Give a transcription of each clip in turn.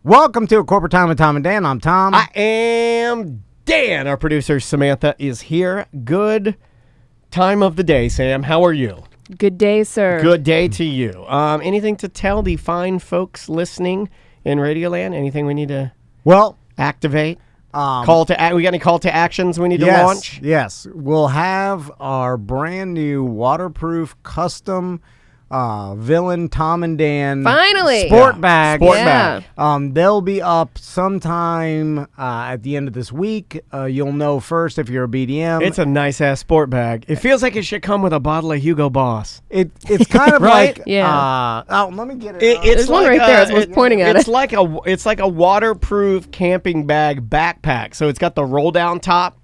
Welcome to A Corporate Time with Tom and Dan. I'm Tom. I am Dan. Our producer, Samantha, is here. Good time of the day, Sam. How are you? Good day, sir. Good day to you. Anything to tell the fine folks listening in Radioland? Anything we need to activate? We got any call to actions we need to launch? Yes. We'll have our brand new waterproof custom Villain Tom and Dan finally sport bag. Bag. They'll be up sometime at the end of this week. You'll know first if you're a BDM. It's a nice ass sport bag. It feels like it should come with a bottle of Hugo Boss. It's kind of right? like let me get it. It's There's one right there. I was pointing at it. It's like a waterproof camping bag backpack. So it's got the roll down top.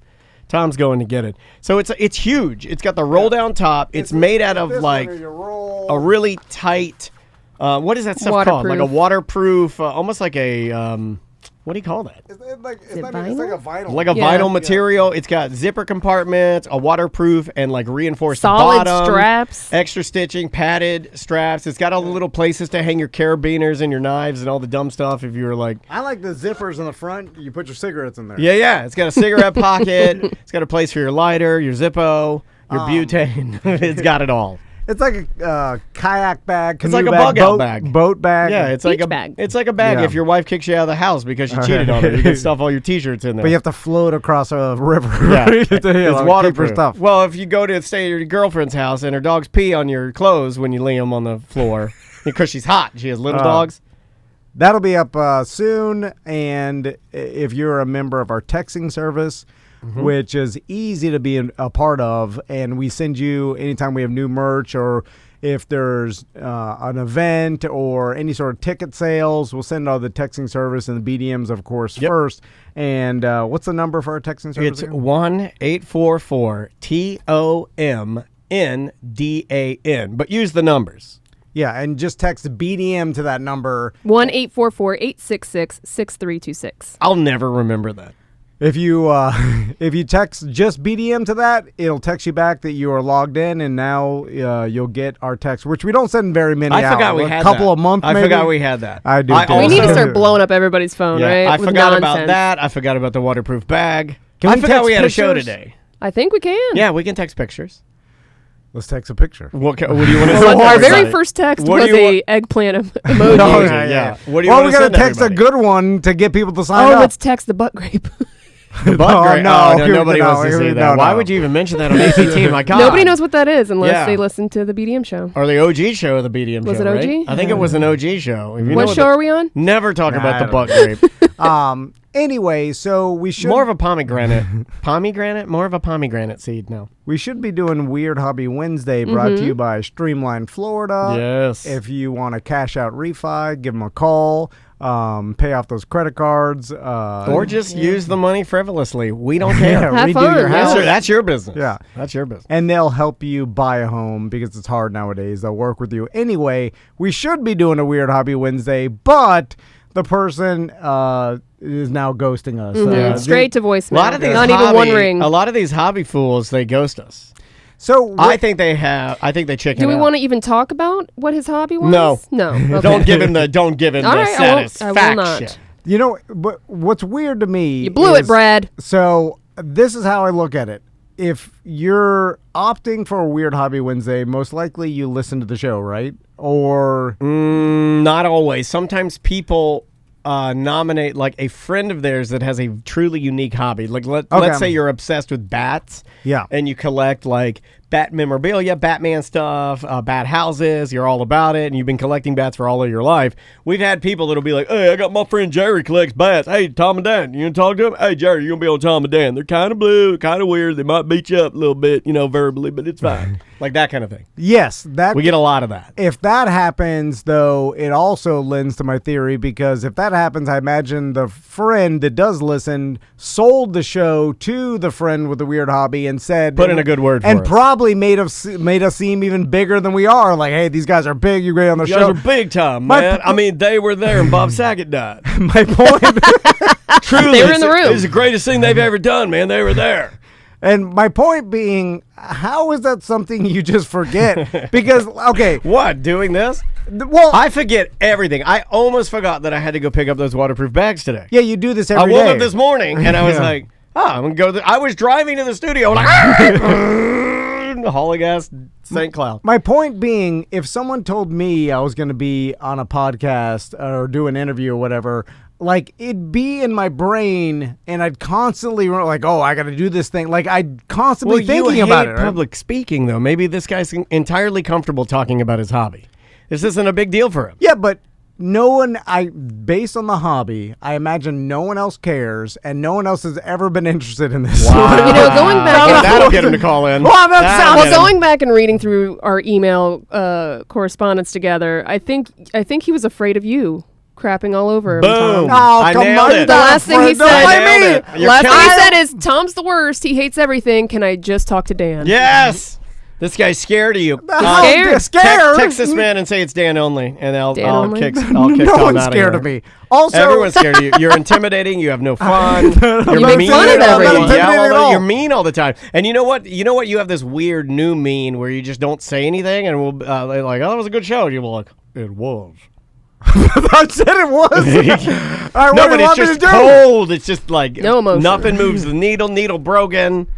Tom's going to get it. So it's huge. It's got the roll down top. It's made out of like a really tight. What is that stuff called? Like a waterproof, almost like a. What do you call that? It's like a vinyl. Like a vinyl material. It's got zipper compartments, a waterproof, and like reinforced solid bottom. Straps. Extra stitching, padded straps. It's got all the little places to hang your carabiners and your knives and all the dumb stuff if you were like... I like the zippers in the front. You put your cigarettes in there. Yeah. It's got a cigarette pocket. It's got a place for your lighter, your Zippo, your butane. It's got it all. It's like a kayak bag, canoe it's like a bag, bug out bag, boat bag. Yeah, it's like a bag. It's like a bag if your wife kicks you out of the house because she cheated on her. You can stuff all your T-shirts in there. But you have to float across a river. Yeah, it's waterproof stuff. Well, if you go to stay at your girlfriend's house and her dogs pee on your clothes when you lay them on the floor because she's hot, she has little dogs. That'll be up soon, and if you're a member of our texting service, which is easy to be a part of, and we send you anytime we have new merch or if there's an event or any sort of ticket sales, we'll send all the texting service and the BDMs, of course, first. And what's the number for our texting service? It's 1-844-TOMNDAN, but use the numbers. Yeah, and just text BDM to that number. 1-844-866-6326. I'll never remember that. If you text just BDM to that, it'll text you back that you are logged in, and now you'll get our text, which we don't send very many out. I forgot we had a couple of months. I forgot we had that. I do. We need to start blowing up everybody's phone, right? I forgot about that. I forgot about the waterproof bag. I forgot we had a show today. I think we can. Yeah, we can text pictures. Let's text a picture. What do you want to say? Our very first text was a eggplant emoji. Yeah. What do you want to we got to text a good one to get people to sign up. Let's text the butt grape. The butt grape? Nobody wants to see that. Why would you even mention that on ACT? My God. Nobody knows what that is unless they listen to the BDM show. Or the OG show of the BDM show, Was it OG? Right? I think it was an OG show. What show are we on? Never talk about the butt grape. Anyway, so we should... More of a pomegranate. More of a pomegranate seed now. We should be doing Weird Hobby Wednesday, brought to you by Streamline Florida. Yes. If you want to cash out refi, give them a call. Pay off those credit cards. Or just use the money frivolously. We don't care. Have fun. Your house. That's your business. Yeah. That's your business. And they'll help you buy a home because it's hard nowadays. They'll work with you. Anyway, we should be doing a Weird Hobby Wednesday, but the person is now ghosting us. Straight to voicemail. Not even one ring. A lot of these hobby fools, they ghost us. So I think they chicken Do we out. want to even talk about what his hobby was? No. Okay. Don't give him the satisfaction. I will not. You know, but what's weird to me You blew it, Brad. So this is how I look at it. If you're opting for a Weird Hobby Wednesday, most likely you listen to the show, right? Or not always. Sometimes people nominate like a friend of theirs that has a truly unique hobby. Like let's say you're obsessed with bats. Yeah. And you collect like bat memorabilia, Batman stuff, bat houses. You're all about it, and you've been collecting bats for all of your life. We've had people that'll be like, "Hey, I got my friend Jerry collects bats. Hey, Tom and Dan, you gonna talk to him? Hey, Jerry, you gonna be on Tom and Dan? They're kind of blue, kind of weird. They might beat you up a little bit, verbally, but it's fine." Like that kind of thing. Yes, we get a lot of that. If that happens, though, it also lends to my theory, because if that happens, I imagine the friend that does listen sold the show to the friend with the weird hobby and said, put in a good word for us. And probably made us seem even bigger than we are. Like, hey, these guys are big. You're great on the show. You guys are big time, man. I mean, they were there and Bob Saget died. My point. Truly, they were in the room. It's the greatest thing they've ever done, man. They were there. And my point being, how is that something you just forget? Because, okay. What, doing this? Well, I forget everything. I almost forgot that I had to go pick up those waterproof bags today. yeah, you do this every I day. woke up this morning and I was like, I'm going to go I was driving to the studio like, hauling ass St. Cloud. My point being, if someone told me I was going to be on a podcast or do an interview or whatever, like, it'd be in my brain, and I'd constantly like, oh, I got to do this thing. Like, I'd constantly thinking about it. Right? Public speaking, though. Maybe this guy's entirely comfortable talking about his hobby. This isn't a big deal for him. Yeah, but no one, based on the hobby, I imagine no one else cares, and no one else has ever been interested in this. Wow. You know, going back. Well, that'll get him to call in. Well, going back and reading through our email correspondence together, I think he was afraid of you crapping all over him. Boom! Tom. Oh, I come nailed on. it. The last thing he said. Last thing he said is, "Tom's the worst. He hates everything. Can I just talk to Dan?" Yes. This guy's scared of you. Scared? Text this man and say it's Dan only, and I'll kick No Tom one's out scared of of here. me. Also, Everyone's scared of you. You're intimidating. You have no fun. You're make mean. fun of everyone. You yell Intimidating at all. You're mean all the time. And you know what? You have this weird new mean where you just don't say anything, and we'll like, oh, that was a good show. And you'll be like, it was. I said it was. All right, No, what but do you it's want me to just do? cold. It's just like No emotion. nothing moves the needle. Needle broken.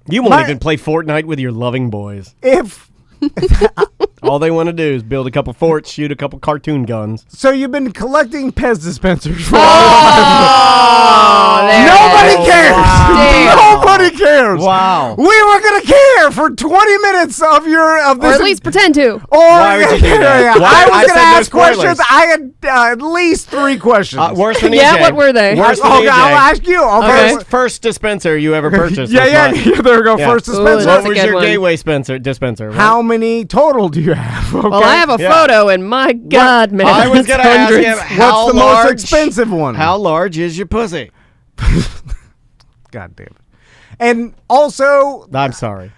You won't even play Fortnite with your loving boys. If All they want to do is build a couple forts, shoot a couple cartoon guns. so, you've been collecting Pez dispensers for there nobody it is. cares. Wow. Nobody cares. Wow. We were gonna care for 20 minutes of this, Or at least pretend to. Why would you do that? Why? I I was said gonna no ask questions. spoilers. I had at least 3 questions. Worse than Yeah, EJ. what were they? Worse than Okay, EJ. I'll ask you. Okay. First dispenser you ever purchased. Yeah. There we go. Yeah. First Ooh, dispenser. that's What a was good your one. gateway dispenser? What? How many total do you have? Okay. Well, I have a photo, and my God, man, I was it's going to ask hundreds. you how What's the large, most expensive one? How large is your pussy? God damn it. And also, I'm sorry.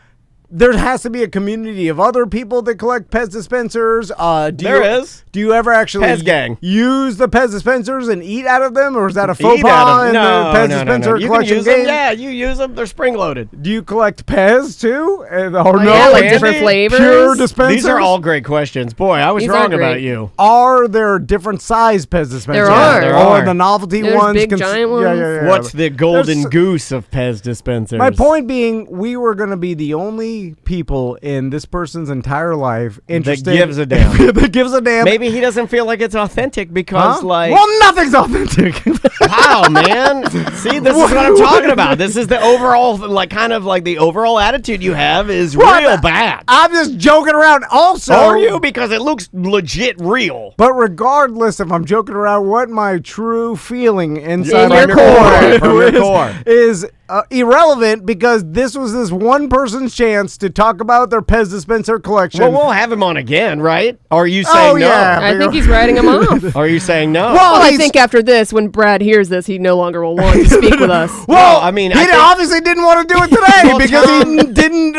there has to be a community of other people that collect Pez dispensers. There is. Do you ever actually Pez gang. use the Pez dispensers and eat out of them, or is that a Eat faux out pas of- in no, the Pez no, dispenser no. You can collection use game? them. Yeah, you use them. They're spring loaded. Do you collect Pez too? Or no, yeah, like Andy, different flavors. pure dispensers. These are all great questions. Boy, I was These are wrong great. about you. Are there different size Pez dispensers? There are. There Or are. the novelty There's ones? big, giant ones. Yeah. What's the golden There's- goose of Pez dispensers? My point being, we were going to be the only people in this person's entire life interested. gives a damn. that gives a damn. Maybe he doesn't feel like it's authentic because, Huh? like, well, nothing's authentic. wow, man. See, this is what I'm talking about. This is the overall, like, kind of like the overall attitude you have is What? real bad. I'm just joking around. Also, Are you? Because it looks legit real. But regardless if I'm joking around, what my true feeling inside In my your core. From your core. is irrelevant, because this was this one person's chance to talk about their Pez dispenser collection. Well, we'll have him on again, right? Or are you saying no? yeah. I think he's writing him off. Or are you saying no? Well, Well, I he's- think after this, when Brad hears this, he no longer will want to speak with us. Well, I mean, he I think- obviously didn't want to do it today Well, because Tom- he didn't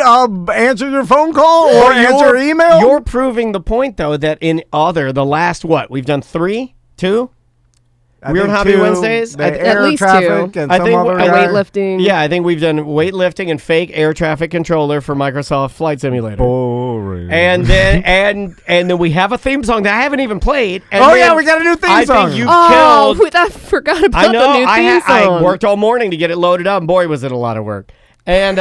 answer your phone call or answer email. You're proving the point, though, that in the last, we've done 3, 2? I Weird think Hobby 2, Wednesdays? the At air least traffic 2. and I some think other a guy. Weightlifting. Yeah, I think we've done weightlifting and fake air traffic controller for Microsoft Flight Simulator. Boring. And then and then we have a theme song that I haven't even played. And Oh, then yeah, we got a new theme I song. think you Oh, killed. I forgot about I know. the new theme I song. worked all morning to get it loaded up. And boy, was it a lot of work. And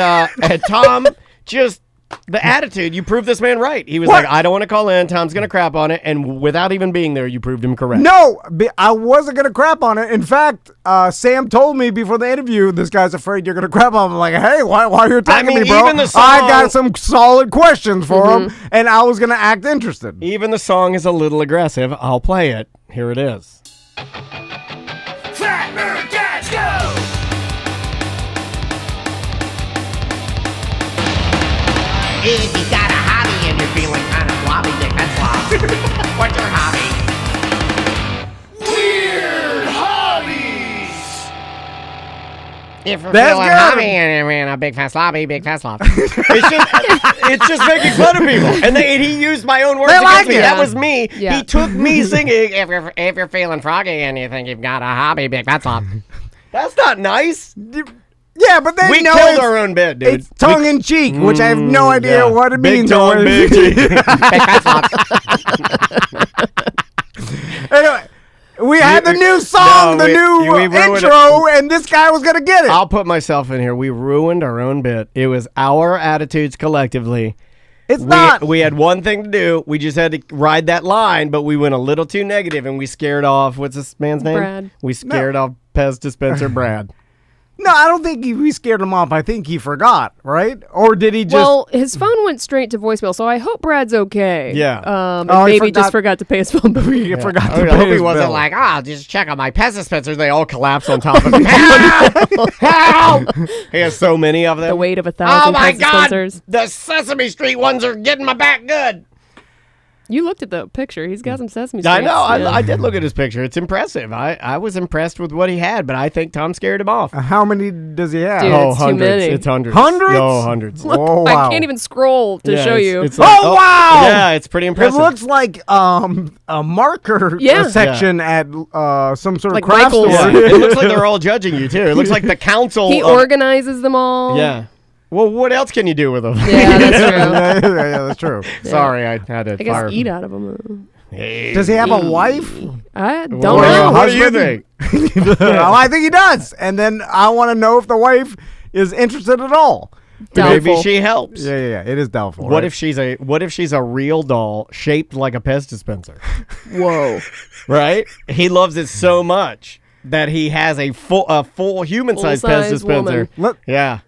Tom just. The attitude, you proved this man right. He was What? like, I don't want to call in. Tom's going to crap on it. And without even being there, you proved him correct. No, I wasn't going to crap on it. In fact, Sam told me before the interview, this guy's afraid you're going to crap on him. I'm like, hey, why are you attacking mean, me, bro? even the I song- got some solid questions for him, and I was going to act interested. Even the song is a little aggressive. I'll play it. Here it is. Fat Nerd Dads, go! If you got a hobby and you're feeling kind of floppy, dick and flop, what's your hobby? Weird Hobbies! If you're That's feeling good. hobby and you're in a big fat sloppy, big fat slop. It's just making fun of people. And he used my own words They against like me. it. That was me. Yeah. He took me singing. if you're feeling froggy and you think you've got a hobby, big fat slop. That's not nice. Yeah, but they We know killed it's, our own bit, dude. it's tongue in cheek, which I have no idea Yeah. what it Big means. tongue, big cheek. Anyway, we had the new song, No, the new we ruined intro, and this guy was gonna get it. I'll put myself in here. We ruined our own bit. It was our attitudes collectively. It's not. We had one thing to do. We just had to ride that line, but we went a little too negative, and we scared off, what's this man's name? Brad. We scared off Pez dispenser Brad. No, I don't think we scared him off. I think he forgot, right? Or did he just? Well, his phone went straight to voicemail, so I hope Brad's okay. Yeah. And Oh, he maybe just forgot to pay his phone bill. he forgot to I pay hope he his wasn't bill. like, I'll just check on my Pez dispenser. They all collapse on top of him. Help! Help! He has so many of them. The weight of 1,000 Oh my Pez God! dispensers. The Sesame Street ones are getting my back good. You looked at the picture. He's got some Sesame Street. I know. Yeah. I did look at his picture. It's impressive. I was impressed with what he had, but I think Tom scared him off. How many does he have? Dude, Oh, it's too hundreds. many. It's hundreds. Hundreds? No, hundreds. Look, Oh, I wow. can't even scroll to Yeah, show it's- you. it's like- Oh, wow! Yeah, it's pretty It impressive. looks like a marker Yeah. section at some sort Like of craft Michael's. store. Yeah. It looks like they're all judging you too. It looks like the council. He organizes them all. Yeah. Well, what else can you do with them? Yeah, that's true. yeah, that's true. Sorry, I had to I guess fire. eat out of them. Does he have a wife? I don't What know. What do you Husband? think? Well, I think he does. And then I want to know if the wife is interested at all. Maybe Doubtful. she helps. Yeah. It is doubtful. What right? if she's a real doll shaped like a Pez dispenser? Whoa. Right? He loves it so much that he has a full human-sized Pez Full-size dispenser. woman. Look, Yeah.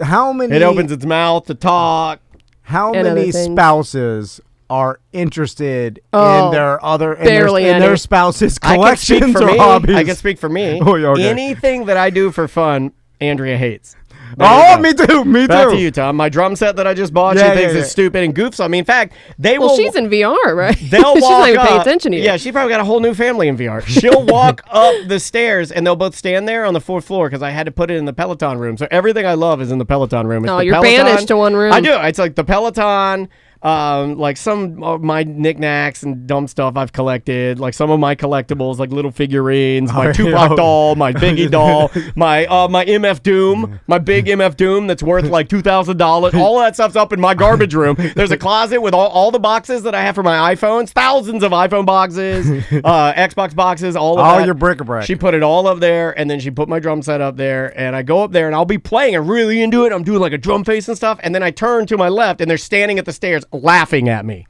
how many? It opens its mouth to talk. How And many other things. spouses are interested Oh, in their other barely in their any. spouses' I can speak collections for or me. hobbies? I can speak for me. Oh, yeah, okay. Anything that I do for fun, Andrea hates. There Oh, you go. me too. Me Back too. to you, Tom. My drum set that I just bought, Yeah, she thinks yeah, it's yeah. stupid and goofs on me. In fact, they Well, will. she's in VR, right? They'll She's walk not even up. paying attention to you. Yeah, she probably got a whole new family in VR. She'll walk up the stairs, and they'll both stand there on the fourth floor because I had to put it in the Peloton room. So everything I love is in the Peloton room. It's No, the you're Peloton. banished to one room. I do. It's like the Peloton. Like some of my knickknacks and dumb stuff I've collected, like some of my collectibles, like little figurines, my Oh, Tupac yeah. doll, my Biggie doll, my MF Doom, my big MF Doom that's worth like $2,000. All that stuff's up in my garbage room. There's a closet with all the boxes that I have for my iPhones, thousands of iPhone boxes, Xbox boxes, all of All that. your bric-a-brac. She put it all up there, and then she put my drum set up there, and I go up there, and I'll be playing. I'm really into it. I'm doing like a drum face and stuff, and then I turn to my left, and they're standing at the stairs laughing at me.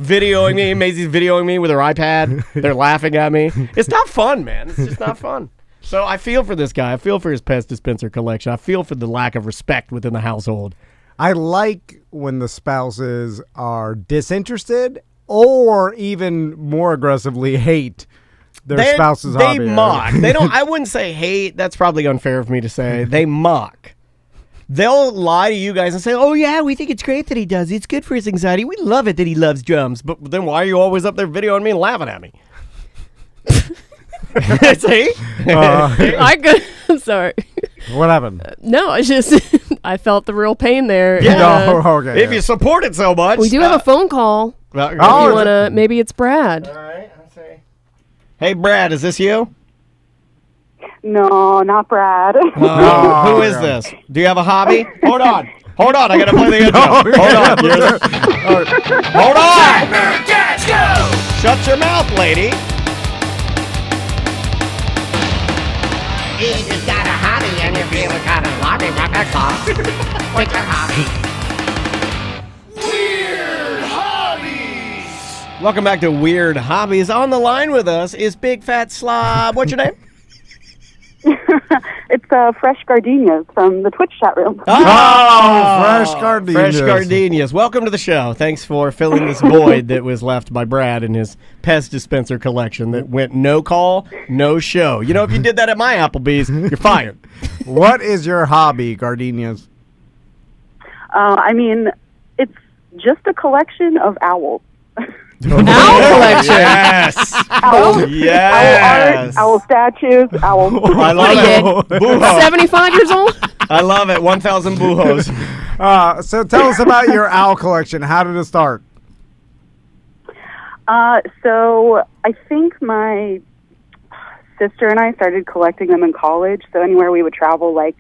Videoing me. Maisie's videoing me with her iPad. They're laughing at me. It's not fun, man. It's just not fun. So I feel for this guy. I feel for his Pez dispenser collection. I feel for the lack of respect within the household. I like when the spouses are disinterested or even more aggressively hate their spouse's They hobby. mock. They don't. I wouldn't say hate. That's probably unfair of me to say. They mock. They'll lie to you guys and say, "Oh yeah, we think it's great that he does. It's good for his anxiety. We love it that he loves drums." But then why are you always up there videoing me and laughing at me? See? I could. I'm sorry. What happened? No, it's just I felt the real pain there. Yeah. Oh, okay. If you support it so much, We do have a phone call. well, If Oh, you is wanna, maybe it's Brad. all right. Let's see. Hey, Brad, is this you? No, not Brad. Oh, Who is yeah. this? Do you have a hobby? Hold on. I gotta play the intro. Hold on. Hold on. Let's go! Shut your mouth, lady. If you've got a hobby and you're feeling kind of lonely, rock that clock. What's your hobby? Weird hobbies! Welcome back to Weird Hobbies. On the line with us is Big Fat Slob. What's your name? It's Fresh Gardenias from the Twitch chat room. Fresh gardenias. Fresh Gardenias. Welcome to the show. Thanks for filling this void that was left by Brad and his Pez dispenser collection that went no call, no show. You know, if you did that at my Applebee's, you're fired. What is your hobby, gardenias? I mean, it's just a collection of owls. Owl collection. Yes. Owl, Yes. owl art, owl statues, owl. I love it. Boo-ho. 75 years old? I love it. 1,000 boo-hos. So tell us about your owl collection. How did it start? So I think my sister and I started collecting them in college. So anywhere we would travel, like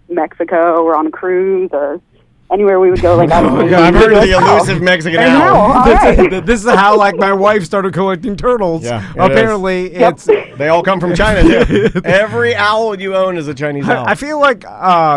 Mexico or on a cruise or anywhere we would go, like, I don't know. I've heard of the elusive Mexican I know, owl. all right. This is how like my wife started collecting turtles. Yeah, it Apparently, it's. They all come from China, too. Every owl you own is a Chinese owl. I feel like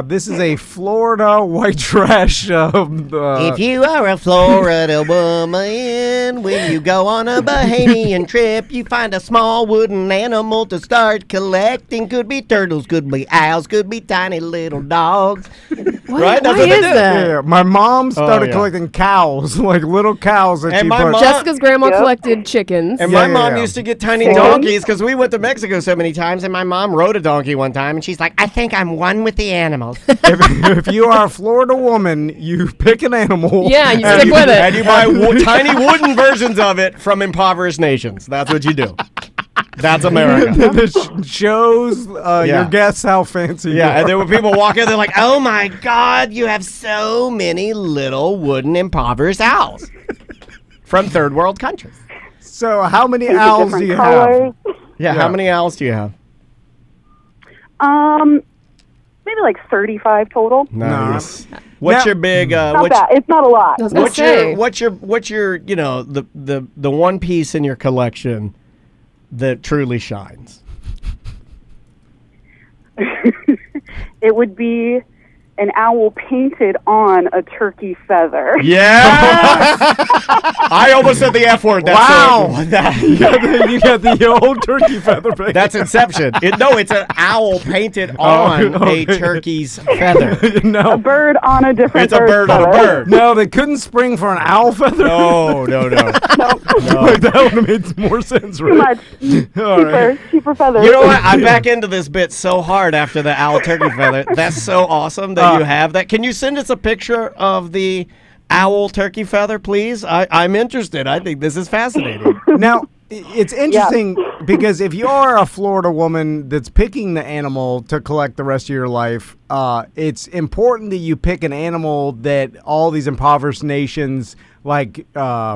this is a Florida white trash. If you are a Florida woman, when you go on a Bahamian trip, you find a small wooden animal to start collecting. Could be turtles, could be owls, could be tiny little dogs. Right? That's Why what they is do. that? Yeah, my mom started yeah. collecting cows, like little cows that And she my put. mom- Jessica's grandma Yep. collected chickens. And Yeah, my yeah, mom yeah. used to get tiny donkeys because we went to Mexico so many times, and my mom rode a donkey one time, and she's like, I think I'm one with the animals. if you are a Florida woman, you pick an animal. Yeah, you and stick with it. And you buy tiny wooden versions of it from impoverished nations. That's what you do. That's America. This shows your guests how fancy you Yeah, are. and then when people walk in, they're like, oh my God, you have so many little wooden impoverished owls from third world countries. So how many These are owls do different you colors. Yeah, Yeah. how many owls do you have? Maybe like 35 total. Nice. What's Now- your big, Not bad. It's not a lot. I was gonna what's say. your, you know, the one piece in your collection that truly shines? It would be an owl painted on a turkey feather. Yeah. I almost said the F word. Wow. That's you got the old turkey feather paint. That's Inception. It's an owl painted on okay. a turkey's feather. A no, bird on a different It's a bird on a feather. bird. no, they couldn't spring for an owl feather. No. Like, that would have made more sense, Too right? much. All right. Cheaper feathers. You know what? I'm back into this bit so hard after the owl turkey feather. That's so awesome that you have that. Can you send us a picture of the owl turkey feather, please? I'm interested. I think this is fascinating. Now, it's interesting because if you are a Florida woman that's picking the animal to collect the rest of your life, it's important that you pick an animal that all these impoverished nations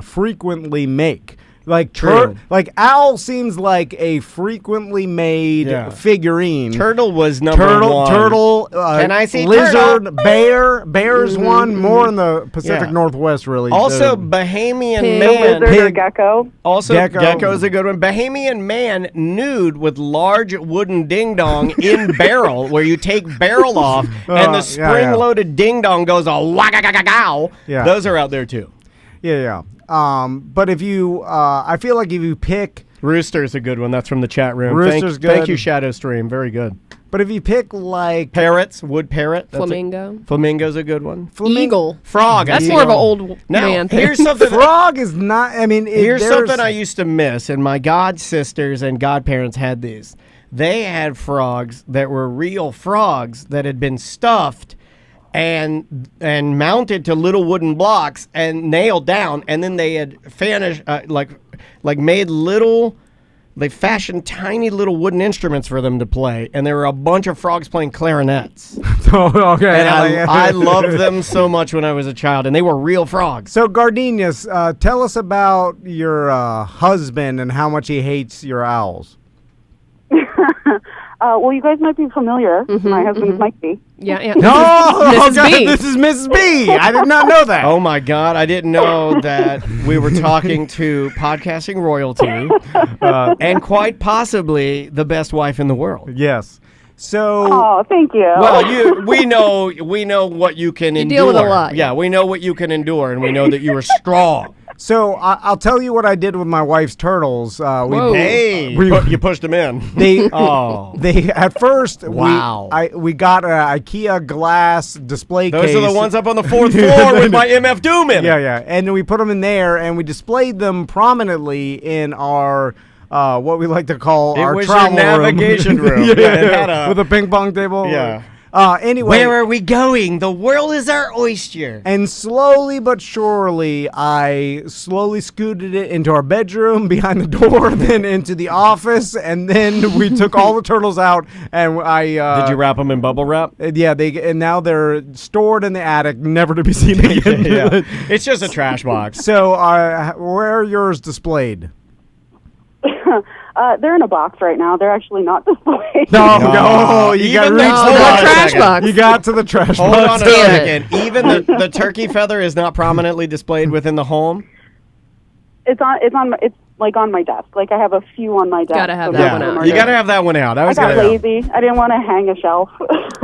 frequently make. Like True. like owl seems like a frequently made figurine. Turtle was number one. Turtle. Can I see lizard? turtle? Bear's one. More in the Pacific Yeah. Northwest, really. Also, The- Bahamian Pig. man. Lizard or Pig. gecko. Also, Gecko. gecko's a good one. Bahamian man nude with large wooden ding dong in barrel, where you take barrel off and the spring-loaded ding dong goes a wagagagagow. Yeah. Those are out there too. yeah. But if you, I feel like if you pick, Rooster's a good one. That's from the chat room. Rooster's Thank good. you, Shadow Stream. Very good. but if you pick like Parrots, wood parrot. That's Flamingo. Flamingo's a good one. Eagle. Frog. That's eagle. more of an old Now, man thing. here's something. frog is not. I mean, Here's there's- something I used to miss, and my god sisters and godparents had these. They had frogs that were real frogs that had been stuffed and mounted to little wooden blocks and nailed down, and then they had made little. They fashioned tiny little wooden instruments for them to play, and there were a bunch of frogs playing clarinets. Oh, okay. And I loved them so much when I was a child, and they were real frogs. So Gardenias, tell us about your husband and how much he hates your owls. Well, you guys might be familiar. My husband might be. Yeah. No, Mrs. okay, B. this is Mrs. B. I did not know that. Oh my God, I didn't know that we were talking to podcasting royalty and quite possibly the best wife in the world. Yes. So Oh, thank you. Well, we know what you can endure. deal with a lot. Yeah, we know what you can endure, and we know that you are strong. So I'll tell you what I did with my wife's turtles. Whoa. Hey, you pushed them in. They Oh. they at first Wow. we got an IKEA glass display Those case. are the ones up on the fourth floor with my MF Doom in it. Yeah, and then we put them in there and we displayed them prominently in our what we like to call our was your travel navigation room. yeah, Yeah, it had a- with a ping pong table. Yeah. Anyway, Where are we going? The world is our oyster. and slowly but surely, I slowly scooted it into our bedroom behind the door, then into the office, and then we took all the turtles out. And I Did you wrap them in bubble wrap? Yeah, and now they're stored in the attic, never to be seen again. Yeah. It's just a trash box. So, where are yours displayed? They're in a box right now. They're actually not displayed. No, you got to Even reach though- the Hold on a trash second. box. You got to the trash Hold box. on a Damn second. Even the turkey feather is not prominently displayed within the home? It's like on my desk. Like I have a few on my desk. Gotta have So that most one of them out. are You got to there. have that one out. I got lazy. I didn't want to hang a shelf.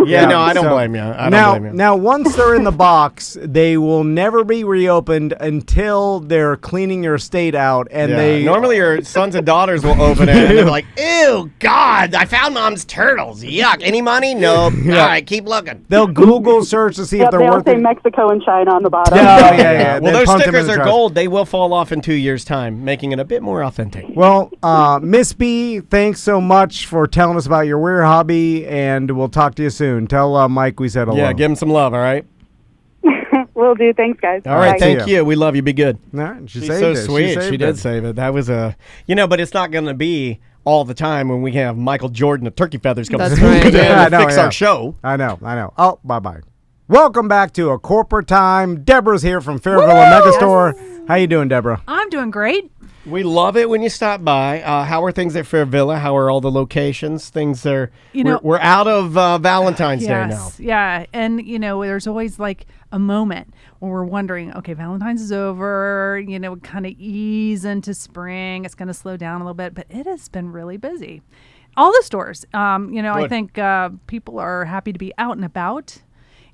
Yeah, no, I don't So- blame you. I don't blame you. Now, once they're in the box, they will never be reopened until they're cleaning your estate out, and Yeah. they Normally your sons and daughters will open it and they're like, ew, God, I found Mom's turtles. Yuck. Any money? Nope. All right, keep looking. they'll Google search to see if Yep, they're they all worth say it. Mexico and China on the bottom. Yeah. Well, They those pumped them in stickers the are trash. gold. They will fall off in 2 years' time, making it a bit more authentic. Well, Miss B, thanks so much for telling us about your weird hobby, and we'll talk to you soon. Tell Mike we said hello. Yeah, give him some love, all right? Will do. Thanks, guys. All right, Bye. thank See ya. you. We love you. Be good. All right, she She's saved so it. sweet. She saved did it. save it. That was a, but it's not going to be all the time when we have Michael Jordan of Turkey Feathers come That's to right. Yeah, I and know, fix yeah. our show. I know. Oh, bye-bye. Welcome back to A Corporate Time. Deborah's here from Fairvilla Megastore. How you doing, Deborah? I'm doing great. We love it when you stop by. How are things at Fairvilla? How are all the locations? Things are, we're out of Valentine's Day now. Yeah. And, there's always like a moment when we're wondering, okay, Valentine's is over, kind of ease into spring. It's going to slow down a little bit, but it has been really busy. All the stores, I think people are happy to be out and about.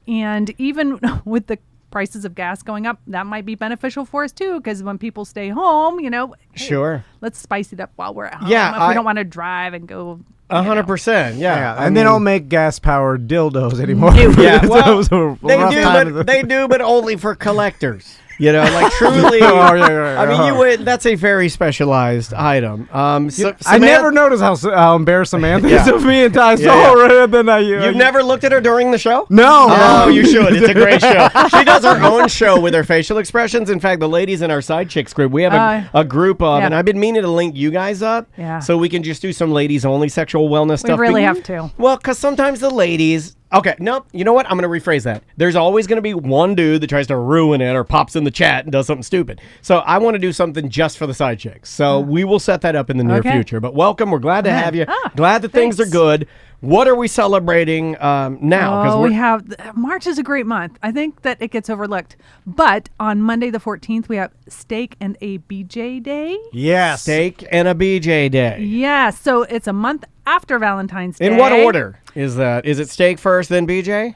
And even with the prices of gas going up, that might be beneficial for us too, because when people stay home, hey, Sure. let's spice it up while we're at home. Yeah, if we don't want to drive and go. 100%. Yeah. And they don't make gas-powered dildos anymore. Yeah, well, That was a they rough time of they do, but only for collectors. Like truly. Oh, yeah, I mean, you would. That's a very specialized item. I never noticed how embarrassed Samantha is Yeah. of me until I saw Yeah. her. And then You've never looked at her during the show? No. Oh, you should. It's a great show. She does her own show with her facial expressions. In fact, the ladies in our Side Chicks group, we have a group of, yeah. and I've been meaning to link you guys up Yeah. so we can just do some ladies-only sexual wellness We stuff. really have to. Well, because sometimes the ladies... Okay, no, you know what? I'm going to rephrase that. There's always going to be one dude that tries to ruin it or pops in the chat and does something stupid. So I want to do something just for the Side Chicks. So we will set that up in the near Okay. future. But welcome. We're glad to have you. Glad that things are thanks. good. What are we celebrating now? Oh, we have March is a great month. I think that it gets overlooked. But on Monday the 14th, we have Steak and a BJ Day. Yes. Steak and a BJ Day. Yeah, so it's a month after Valentine's Day. In what order is that? Is it steak first, then BJ?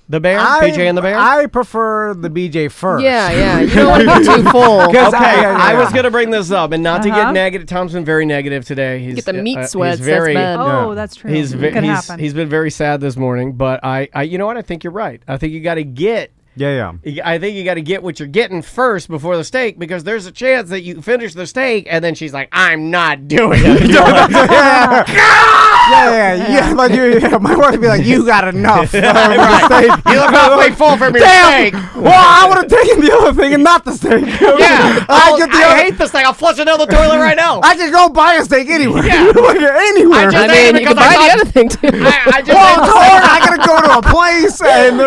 The bear? BJ and the bear? I prefer the BJ first. Yeah. You don't want to be too full. Because Okay, I I was going to bring this up, and not to get Uh-huh. negative. Tom's been very negative today. He's, Get the meat he's sweats. very, That's bad. Oh, Yeah. that's true. He's, Could happen. he's been very sad this morning, but I you know what? I think you're right. I think you got to get... Yeah. I think you got to get what you're getting first before the steak, because there's a chance that you finish the steak and then she's like, I'm not doing it. You're like, Yeah. Like my wife would be like, you got enough. right. You look awfully full for me steak. Well, I would have taken the other thing and not the steak. Yeah. I hate this thing. I'll flush it down the toilet right now. I could go buy a steak anywhere. Yeah. Like, anywhere. I just I ate it mean, you because could buy I the other thing too. I just Well, ate it's the steak. hard. I gotta go to a place and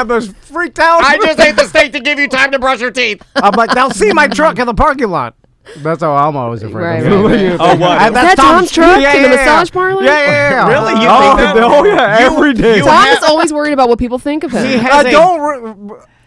there's freaked out. I just ate the steak to give you time to brush your teeth. I'm like, they'll see my truck in the parking lot. That's how I'm always afraid of. Right. Oh, what? Is that Tom's truck in the massage parlor? Yeah. Really? You oh, think that? Oh, yeah, every day. you- Tom is always worried about what people think of him.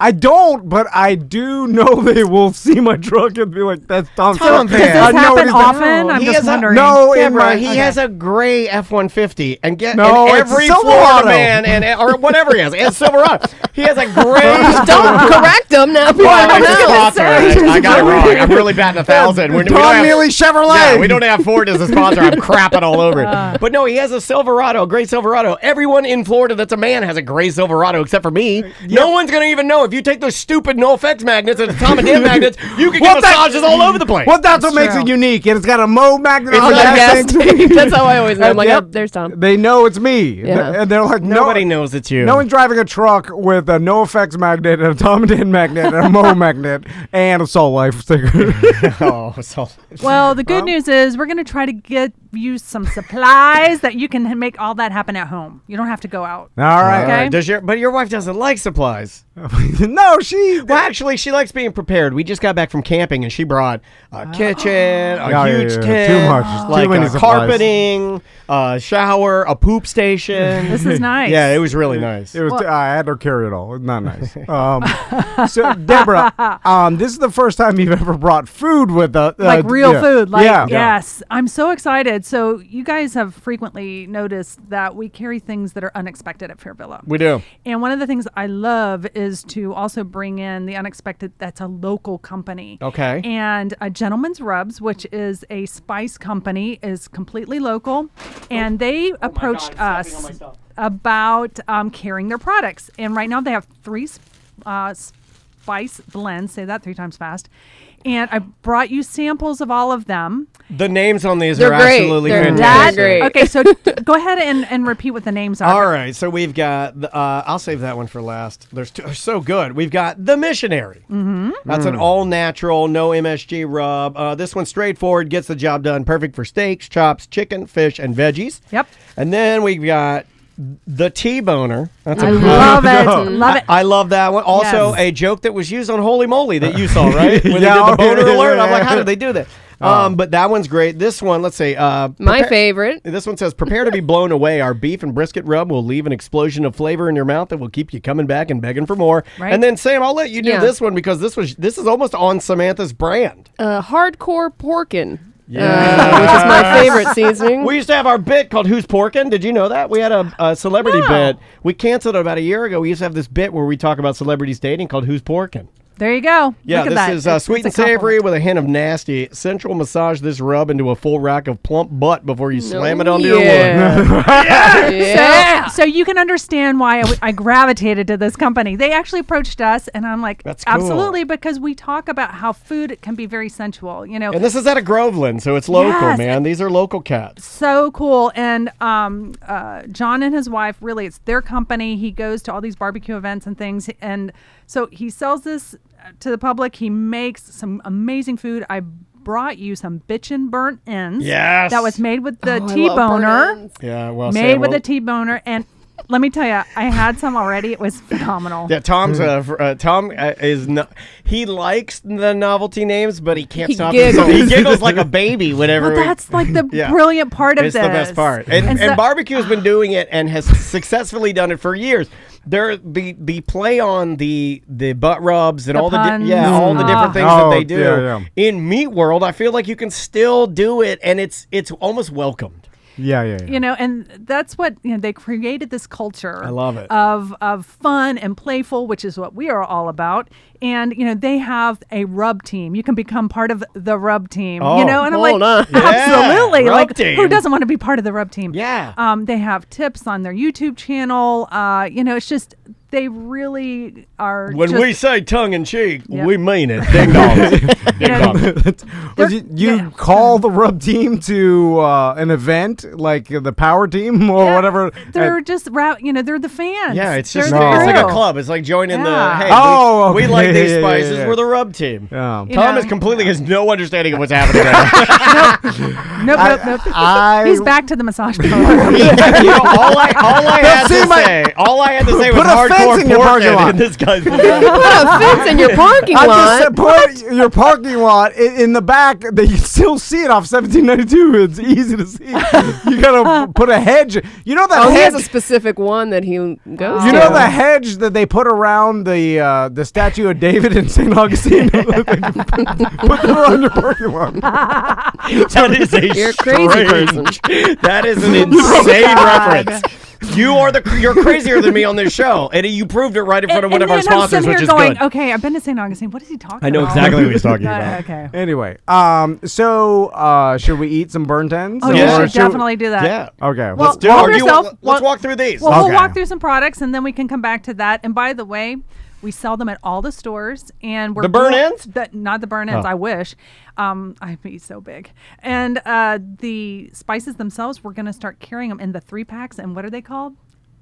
I don't, but I do know they will see my truck and be like, "That's Tom." Tom, Does man. this I know happen what he's often? doing. I'm He just has a- wondering. No, in Deborah, my he has a gray F-150, and No, and it's every Silverado. Florida man or whatever he has, it's Silverado. He has a gray. Don't correct him now. People Well, don't it's a know. sponsor. I got it wrong. I'm really batting 1,000. We don't Don have- Neely Chevrolet. Yeah, we don't have Ford as a sponsor. I'm crapping all over it. But no, he has a Silverado, a gray Silverado. Everyone in Florida that's a man has a gray Silverado except for me. No one's going to even know. If you take those stupid NoFX magnets and the Tom and Dan magnets, you can get massages all over the place. Well, that's what makes true. it unique, and it's got a Mo magnet It's on a that Gas thing. tank. That's how I always know. I'm like, Yeah. yep, there's Tom. They know it's me, Yeah. and they're like, Nobody knows it's you. No one's driving a truck with a NoFX magnet, and a Tom and Dan magnet, and a Mo magnet, and a Soul Life sticker. Oh, so Well, the good news is we're going to try to get you some supplies that you can make all that happen at home. You don't have to go out. All right. Okay. But your wife doesn't like supplies. No, she. Well, actually, she likes being prepared. We just got back from camping, and she brought a kitchen, a huge tent, Too much. like Too many supplies. carpeting, a shower, a poop station. This is nice. Yeah, it was really nice. It was. I had her carry it all. It's not nice. So, Deborah, this is the first time you've ever brought food with like real food. Like, yeah. yes. I'm so excited. So you guys have frequently noticed that we carry things that are unexpected at Fairvilla. We do. And one of the things I love is to also bring in the unexpected that's a local company. Okay. And a Gentleman's Rubs, which is a spice company, is completely local. And they approached us about carrying their products. And right now they have 3 spice blends. Say that 3 times fast. And I brought you samples of all of them. The names on these They're are great. absolutely They're fantastic. great. Okay, so go ahead and repeat what the names are. All right, so we've got, I'll save that one for last. They're so good. We've got the Missionary. Mm-hmm. That's an all-natural, no MSG rub. This one's straightforward, gets the job done. Perfect for steaks, chops, chicken, fish, and veggies. Yep. And then we've got the T-Boner. That's I a Love it. Love it. I love that one. Also, Yes. a joke that was used on Holy Moly that you saw, right? When Yeah, they did the boner yeah, alert. yeah, I'm like, yeah. how did they do that? But that one's great. This one, let's see. My favorite. This one says, prepare to be blown away. Our beef and brisket rub will leave an explosion of flavor in your mouth that will keep you coming back and begging for more. Right. And then, Sam, I'll let you do Yeah. this one because this is almost on Samantha's brand. Hardcore porkin'. Yeah. Which is my favorite seasoning. We used to have our bit called Who's Porkin'? Did you know that? We had a celebrity bit. We canceled it about a year ago. We used to have this bit where we talk about celebrities dating called Who's Porkin'? There you go. Yeah, Look at this that. is It's sweet a and savory compliment. with a hint of nasty. Central massage this rub into a full rack of plump butt before you slam it onto your wood. Yeah. So you can understand why I gravitated to this company. They actually approached us, and I'm like, That's cool. absolutely, because we talk about how food can be very sensual. You know, And this is out of Groveland, so it's local, Yes. man. These are local cats. so cool. And John and his wife, really, it's their company. He goes to all these barbecue events and things, and so he sells this to the public. He makes some amazing food. I brought you some bitchin' burnt ends. Yes. That was made with the Oh, I love burnt T-boner. ends. Yeah, well, Made Sam, with well- a T-boner. And let me tell you, I had some already. It was phenomenal. Yeah, Tom is he likes the novelty names, but he can't He stop giggles. himself. He giggles like a baby whenever. But that's like the Yeah. brilliant part of It's this. the best part. And so- barbecue has been doing it and has successfully done it for years. The play on the butt rubs and The all puns. all the different things Oh, that they do yeah. in Meat World. I feel like you can still do it, and it's almost welcomed. Yeah. You know, and that's what, you know, they created this culture. I love it. Of fun and playful, which is what we are all about. And, you know, they have a rub team. You can become part of the rub team. Oh, you know, and I'm hold like, on. absolutely. Yeah, rub Like, team. who doesn't want to be part of the rub team? Yeah. They have tips on their YouTube channel. You know, it's just, they really are. When just, we say tongue in cheek, Yep. we mean it. Ding dongs. you know, Was you call the rub team to an event like the power team or yeah, whatever? They're just, you know, they're the fans. Yeah, it's They're just the it's like a crew. club. It's like joining Yeah. the hey. Oh, we okay. like these Yeah, yeah, spices. yeah. We're the rub team. Yeah. You Tom know. is completely has no understanding of what's happening right Nope. I He's back to the massage parlor. now. You know, all I had see to my- say, all I had to say was Put a fence hardcore in your parking pork lot. in this guy's. Put a fence in your parking I lot. just said put your parking lot in the back. That you still see it off 1792. It's easy to see. You gotta put a hedge. You know that Oh, he hedge. has a specific one that he goes You to. know the hedge that they put around the statue of David in St. Augustine? Put that around your parking lot. That is a You're a crazy person. That is an insane reference. You're crazier than me on this show, and you proved it right in front of one of our And then I'm sponsors, sitting which here is going, good. okay, I've been to St. Augustine. What is he talking about? I know exactly what he's talking about. Okay. Anyway, so should we eat some burnt ends? Oh, Yeah. you Or should definitely do that. Yeah. Okay. Well, Let's do it. help Or do you yourself. want- let's walk through these. Well, Okay. we'll walk through some products, and then we can come back to that. And by the way, we sell them at all the stores, and we're The burn ends? Not the burn ends. Oh. I wish. I'd be so big. And the spices themselves, we're going to start carrying them in the 3-packs. And what are they called?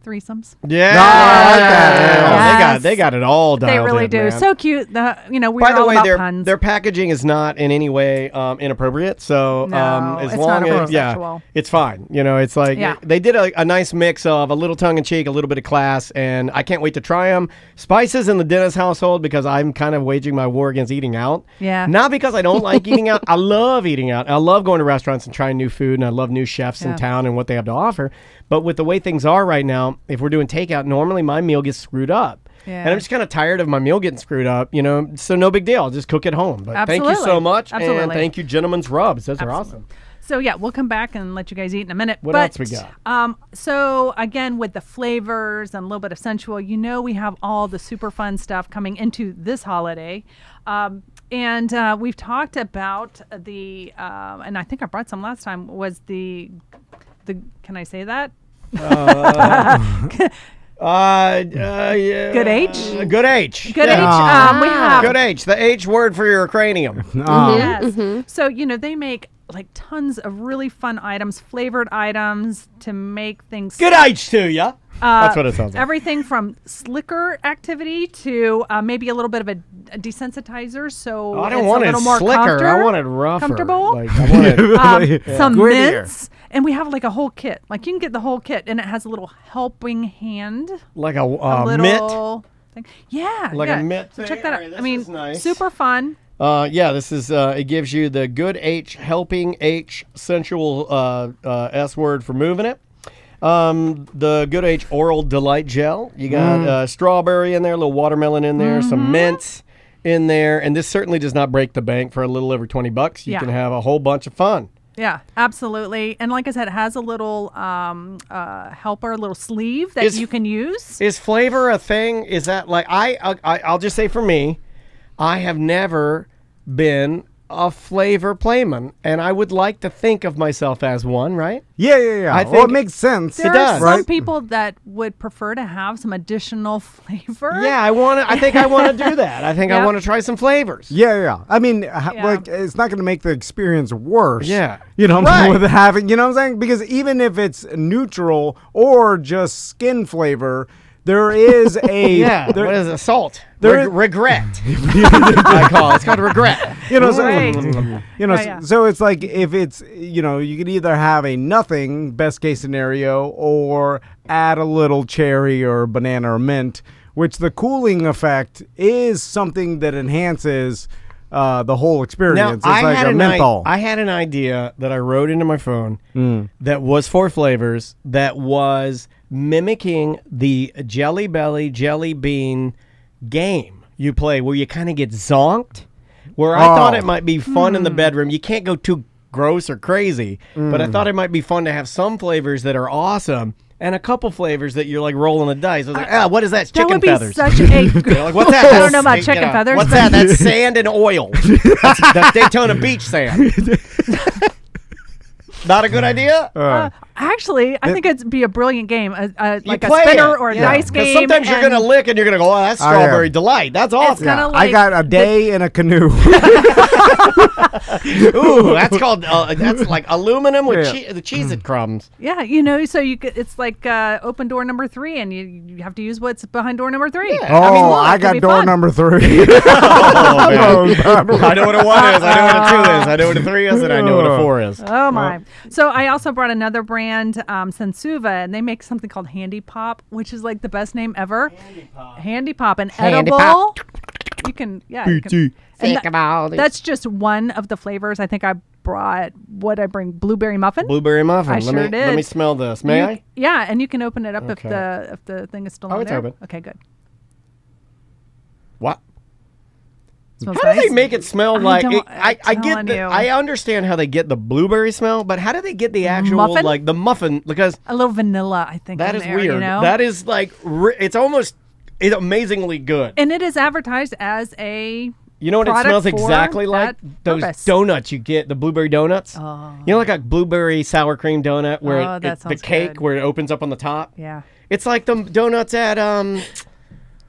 threesomes. Yeah, No, I like that. Yes. They got it all dialed They really in, do. man. So cute. We're By the all way, about puns. their packaging is not in any way inappropriate. So No, as it's long not as homosexual. it's fine. It's like Yeah. they did a nice mix of a little tongue in cheek, a little bit of class, and I can't wait to try them. Spices in the Dennis household because I'm kind of waging my war against eating out. Yeah. Not because I don't like eating out. I love eating out. I love going to restaurants and trying new food, and I love new chefs in Yeah. town and what they have to offer. But with the way things are right now, if we're doing takeout, normally my meal gets screwed up. Yeah. And I'm just kind of tired of my meal getting screwed up, so no big deal. I'll just cook at home. But thank you so Absolutely. much. And Absolutely. thank you, Gentlemen's Rubs. Those are awesome. So yeah, we'll come back and let you guys eat in a minute. What but, else we got? So again, with the flavors and a little bit of sensual, we have all the super fun stuff coming into this holiday. And we've talked about and I think I brought some last time, was the can I say that? Yeah. Good H? Good H. Good Yeah. H. We have Good H. The H word for your cranium. Yes. So, they make like tons of really fun items, flavored items to make things. Good H to ya. That's what it sounds like. Everything from slicker activity to maybe a little bit of a desensitizer. So I don't it's want a it little more slicker. I want it rougher. comfortable. Like, I want it Some Grittier. mints. And we have like a whole kit. Like you can get the whole kit and it has a little helping hand. like a A mitt. little thing. Yeah. Like a mitt So thing? check that Alright, out. this I mean, is nice. super fun. This is it gives you the Good H helping H sensual S word for moving it. The Good H Oral Delight Gel. You got strawberry in there, a little watermelon in there, some mint in there, and this certainly does not break the bank for a little over $20. You Yeah. can have a whole bunch of fun. Yeah, absolutely. And like I said, it has a little helper, a little sleeve that you can use. Is flavor a thing? Is that like I'll just say for me, I have never been a flavor playman, and I would like to think of myself as one, right? Yeah. I Well, think it makes sense. There does. are some Right? people that would prefer to have some additional flavor. Yeah, I think I want to do that. I think I Yep. want to try some flavors. Yeah. I mean, like, it's not going to make the experience worse. Yeah. With having, you know what I'm saying? Because even if it's neutral or just skin flavor, there is a Yeah. there- What is it? Salt. There is- Regret. I call it. It's called regret. Right. Yeah. So it's like if it's you could either have a nothing best case scenario or add a little cherry or banana or mint, which the cooling effect is something that enhances the whole experience. Now, It's like a menthol. I had an idea that I wrote into my phone that was 4 flavors that was mimicking the Jelly Belly Jelly Bean game you play where you kind of get zonked, where I thought it might be fun in the bedroom. You can't go too gross or crazy, but I thought it might be fun to have some flavors that are awesome and a couple flavors that you're like rolling the dice. I was like, what is that? It's That chicken would be feathers. such a. You're like, what's that? I don't know about chicken feathers. What's but that? That's sand and oil. That's Daytona Beach sand. Not a good idea? Actually, I think it'd be a brilliant game, like a play spinner it. or a Yeah. dice 'Cause game. sometimes you're and going to lick and you're going to go, that's yeah. strawberry delight. That's awesome. kinda I like got a day in a canoe. Ooh, that's called, that's like aluminum with the Cheez-It crumbs. Yeah, so you could, it's like open door number 3, and you have to use what's behind door number 3. Yeah. I it could got be door fun. number 3. I know what a 1 is. I know what a 2 is. I know what a 3 is, and I know what a 4 is. Oh my! So I also brought another brand, Sensuva, and they make something called Handy Pop, which is like the best name ever. Handy Pop, an Handy edible. Pop. You can, and Think about it. that's just one of the flavors. I think I brought blueberry muffin. Blueberry muffin. I let sure me did. Let me smell this. May I? Yeah, and you can open it up Okay. if the thing is still Oh, on it's there. open. Okay, good. What? Smells How do nice. they make it smell like? don't- I I'm get telling the, you. I understand how they get the blueberry smell, but how do they get the actual Muffin? like the muffin? Because A little vanilla, I think. that in is there, weird. You know? That is like it's amazingly good. and it is advertised as a. You know what it product smells for exactly like? that Those purpose. donuts you get, the blueberry donuts. Oh. You know, like a blueberry sour cream donut where Oh, that the sounds cake good. where it opens up on the top. Yeah. It's like the donuts at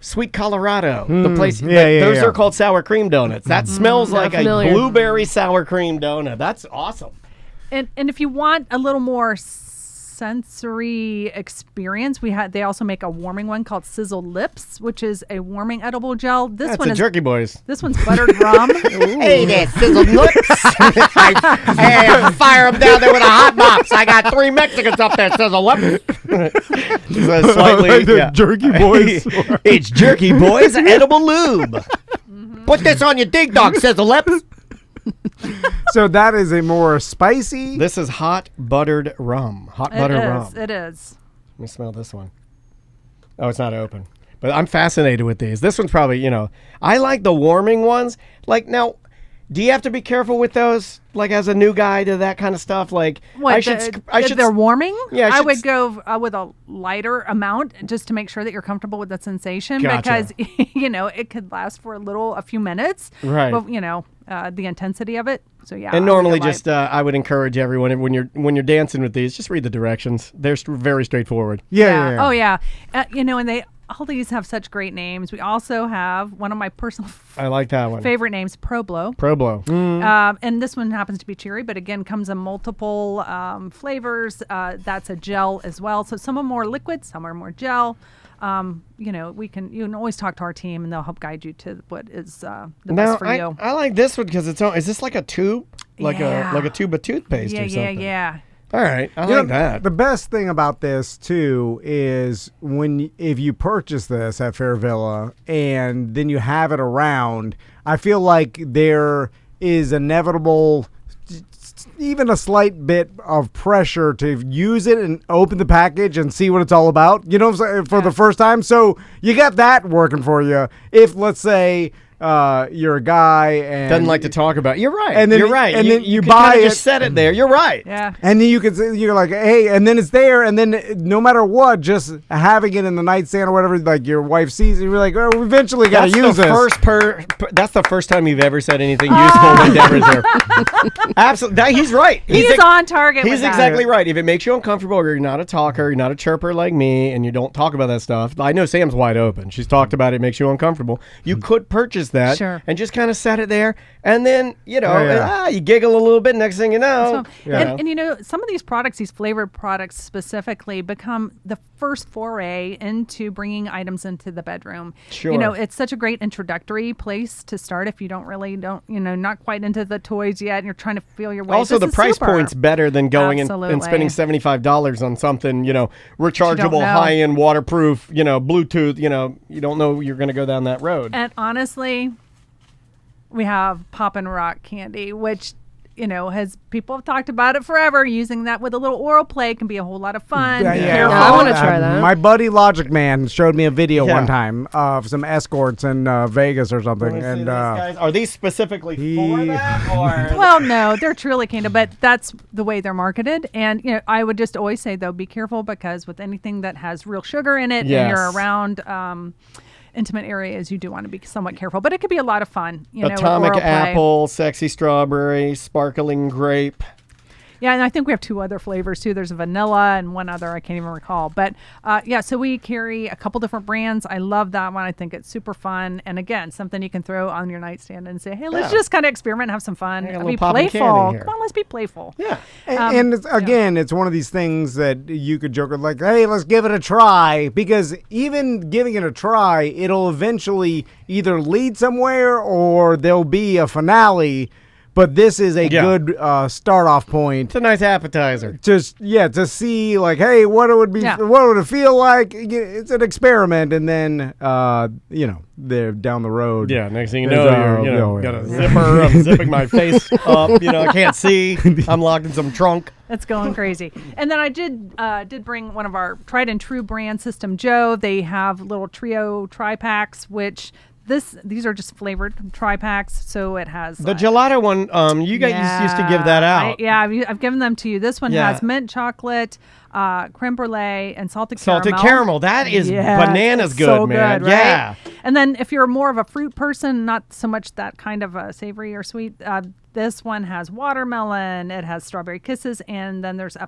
Sweet Colorado, the place. yeah, those yeah. are called sour cream donuts. That smells like a familiar. blueberry sour cream donut. That's awesome. And if you want a little more sensory experience. They also make a warming one called Sizzle Lips, which is a warming edible gel. This one is Jerky Boys. This one's buttered rum. Hey there, Sizzle Lips. I fire them down there with a hot box. I got 3 Mexicans up there, Sizzle Lips. Slightly, Jerky Boys. It's Jerky Boys edible lube. Put this on your dig dog, Sizzle Lips. So that is a more spicy. This is hot buttered rum. Hot butter rum. It is. Let me smell this one. Oh, it's not open. But I'm fascinated with these. This one's probably, I like the warming ones. Like, now, do you have to be careful with those? Like, as a new guy to that kind of stuff? Like, if they're warming? Yeah, I would go with a lighter amount just to make sure that you're comfortable with the sensation. Gotcha. Because, it could last for a few minutes. Right. But, the intensity of it. So, yeah. And normally just, I would encourage everyone, when you're dancing with these, just read the directions. They're very straightforward. Yeah. Oh, yeah. And all these have such great names. We also have one of my personal I like that one. favorite names, Pro Blow. Pro Blow. And this one happens to be cherry, but again, comes in multiple flavors. That's a gel as well. So some are more liquid, some are more gel. You can always talk to our team and they'll help guide you to what is the best for you. I like this one because is this like a tube? Like a tube of toothpaste or something? Yeah. All right, I like that. The best thing about this too is if you purchase this at Fairvilla and then you have it around, I feel like there is inevitable, even a slight bit of pressure to use it and open the package and see what it's all about. You know what I'm saying? For the first time. So you got that working for you. If, let's say, you're a guy and doesn't like to talk about it. You're right. And then, you're right. And then you can buy it. Just set it there. You're right. Yeah. And then you're like, hey, and then it's there, and then no matter what, just having it in the nightstand or whatever, like your wife sees it, you're like, oh, we eventually got to use this. That's the first time you've ever said anything useful when Deborah's there. Absolutely. He's right. He's on target. He's with that. exactly right. If it makes you uncomfortable or you're not a talker, you're not a chirper like me, and you don't talk about that stuff, I know Sam's wide open. She's talked about it makes you uncomfortable. You could purchase that and just kind of set it there, and then you giggle a little bit. Next thing you know, and some of these products, these flavored products specifically, become the first foray into bringing items into the bedroom. Sure. It's such a great introductory place to start if you don't not quite into the toys yet, and you're trying to feel your way. Also, the price point's better than going and spending $75 on something rechargeable, high-end, waterproof, Bluetooth. You don't know you're going to go down that road. And honestly, we have Poppin' Rock candy, which people have talked about it forever. Using that with a little oral play can be a whole lot of fun. I want to try that. My buddy Logic Man showed me a video one time of some escorts in Vegas or something. And are these specifically for that? Or? Well, no, they're truly candy, but that's the way they're marketed. And I would just always say though, be careful, because with anything that has real sugar in it, and you're around intimate areas, you do want to be somewhat careful, but it could be a lot of fun. Atomic apple, sexy strawberry, sparkling grape. Yeah, and I think we have 2 other flavors too. There's a vanilla and one other I can't even recall. But so we carry a couple different brands. I love that one. I think it's super fun. And again, something you can throw on your nightstand and say, hey, let's just kind of experiment and have some fun. Be playful. Come on, let's be playful. Yeah. And it's one of these things that you could joke with, like, hey, let's give it a try. Because even giving it a try, it'll eventually either lead somewhere or there'll be a finale. But this is a good start-off point. It's a nice appetizer. To see, like, hey, what would it feel like? It's an experiment, and then they're down the road. Yeah, next thing you know, you're got a zipper. I'm zipping my face up. I can't see. I'm locked in some trunk. It's going crazy. And then I did bring one of our tried and true brand, System Joe. They have little trio tri-packs, which these are just flavored tri-packs, so it has the gelato one. You guys used to give that out. I've given them to you. This one has mint chocolate, creme brulee, and salted caramel. Salted caramel. That is bananas good, so man. Good, right? Yeah. And then if you're more of a fruit person, not so much that kind of savory or sweet, this one has watermelon, it has strawberry kisses, and then there's a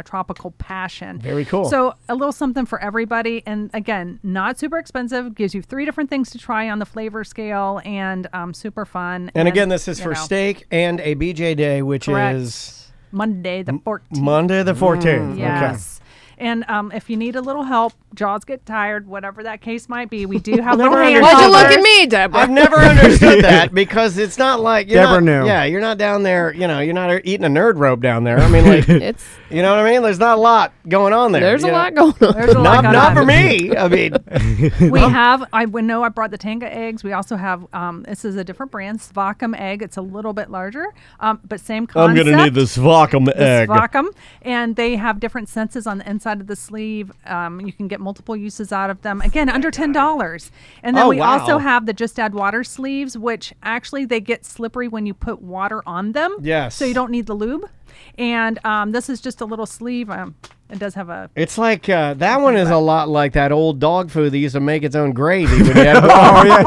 tropical passion. Very cool. So a little something for everybody. And again, not super expensive, gives you 3 different things to try on the flavor scale, and super fun. And again, this is for steak and a BJ day, which is Monday the 14th. Monday the 14th. Yes. And if you need a little help, jaws get tired, whatever that case might be, we do have little hand Why'd you look holders. at me, Deborah? I've never understood that because it's not like you're Deborah not, knew. Yeah, you're not down there. You're not eating a nerd rope down there. I mean, like, It's you know what I mean? There's not a lot going on there. there's a you know? lot going on. There's a lot going Not on. for me. I mean, We have, I know I brought the Tanga eggs. We also have, this is a different brand, Svacum egg. It's a little bit larger, but same concept. I'm gonna need the Svacum egg. Svacum, and they have different senses on the inside of the sleeve. You can get multiple uses out of them. Again, under $10. And then Oh, we wow. also have the Just Add Water sleeves, which actually they get slippery when you put water on them. Yes. So you don't need the lube. And this is just a little sleeve. It does have a. It's like that one is a lot like that old dog food that used to make its own gravy when you had Oh, yeah.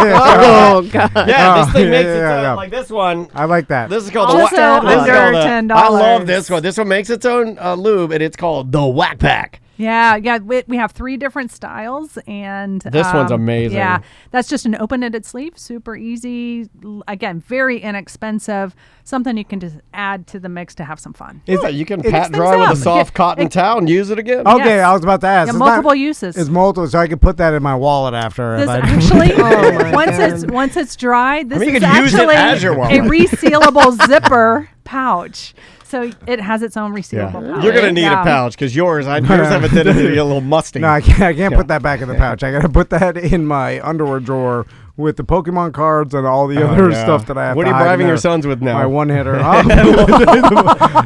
Oh, God. Yeah, this thing yeah, makes yeah, its own. yeah. Like this one. I like that. This is called Also the under $10. I love this one. This one makes its own lube, and it's called the Whack Pack. Yeah. We have 3 different styles, and This one's amazing. Yeah, that's just an open-ended sleeve, super easy. Again, very inexpensive. Something you can just add to the mix to have some fun. Yeah, you can it's- pat things dry with a up. soft Yeah, cotton towel and use it again. Okay, Yes. I was about to ask. Yeah, It's multiple not- uses. It's multiple, so I can put that in my wallet after. This if I actually, my once it's dry, this mean, you is can use it actually as your a wallet. resealable zipper pouch. So it has its own resealable pouch. You're gonna need Yeah. a pouch because yours have a tendency to be a little musty. No, I can't put that back in the pouch. I got to put that in my underwear drawer with the Pokemon cards and all the other yeah. stuff that I have. What to are you hide in bribing your there. sons with now? My one hitter.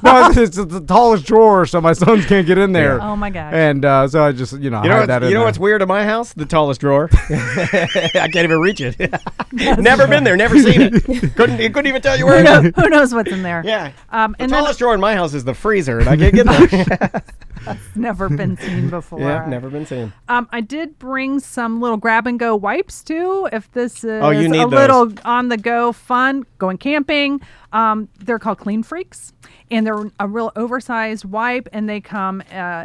No, it's the tallest drawer, so my sons can't get in there. Oh my gosh. And so I just You know, hide that in you know there. what's weird in my house? The tallest drawer. I can't even reach it. Never been there. Never seen it. Couldn't even tell you where it is. Who knows what's in there? Yeah. And The then tallest drawer in my house is the freezer, and I can't get there. never been seen before. Yeah, never been seen. I did bring some little grab and go wipes too. If this is Oh, you need a those. little on the go fun, going camping. They're called Clean Freaks, and they're a real oversized wipe, and they come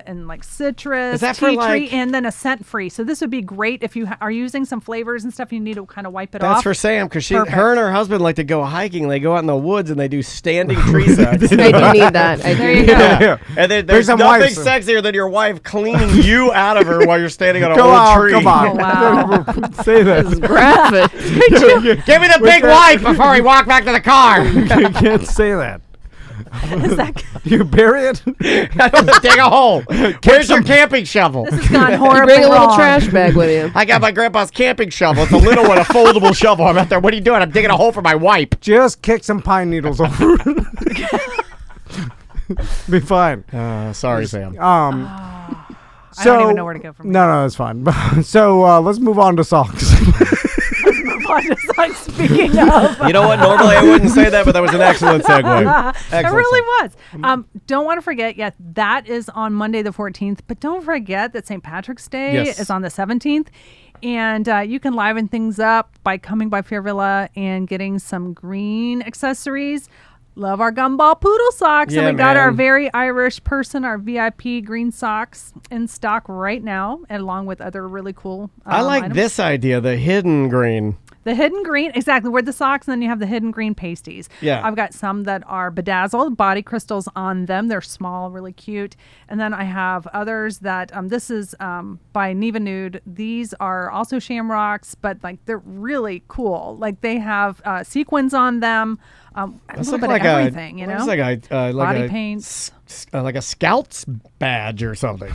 in like citrus, Is that for, tea tree, like- and then a scent free. So this would be great if you are using some flavors and stuff. You need to kind of wipe it That's off. for Sam because Perfect. her and her husband like to go hiking. They go out in the woods and they do standing tree sets. I do need that. I do There you need go. that. Yeah. And then Bring there's some nothing wipes. sexier than your wife cleaning you out of her while you're standing on an Go old on, tree. come on. Oh, wow. Say that. Graphic. Give me the big wipe before we walk back to the car. You can't say that. Is that You bury it. Dig a hole. Where's your camping shovel? this has gone You horribly bring a little wrong. trash bag with you. I got my grandpa's camping shovel. It's a little one, a foldable shovel. I'm out there. What are you doing? I'm digging a hole for my wipe. Just kick some pine needles over. Be fine. Sorry, Sam. I So, don't even know where to go from here. No, it's fine. So let's move on to socks. Speaking of. You know what? Normally I wouldn't say that, but that was an excellent segue. It Excellent really segue. was. Don't want to forget, that is on Monday the 14th, but don't forget that St. Patrick's Day Yes. is on the 17th. And you can liven things up by coming by Fairvilla and getting some green accessories. Love our gumball poodle socks. Yeah, And we got our man. very Irish person, our VIP green socks in stock right now, along with other really cool I like items. this idea, the hidden green. The hidden green, exactly. Where the socks, and then you have the hidden green pasties. Yeah. I've got some that are bedazzled, body crystals on them. They're small, really cute. And then I have others that, this is by Neva Nude. These are also shamrocks, but like they're really cool. Like they have sequins on them, a little bit of everything, you know? It's like Body a paints. like a scout's badge or something.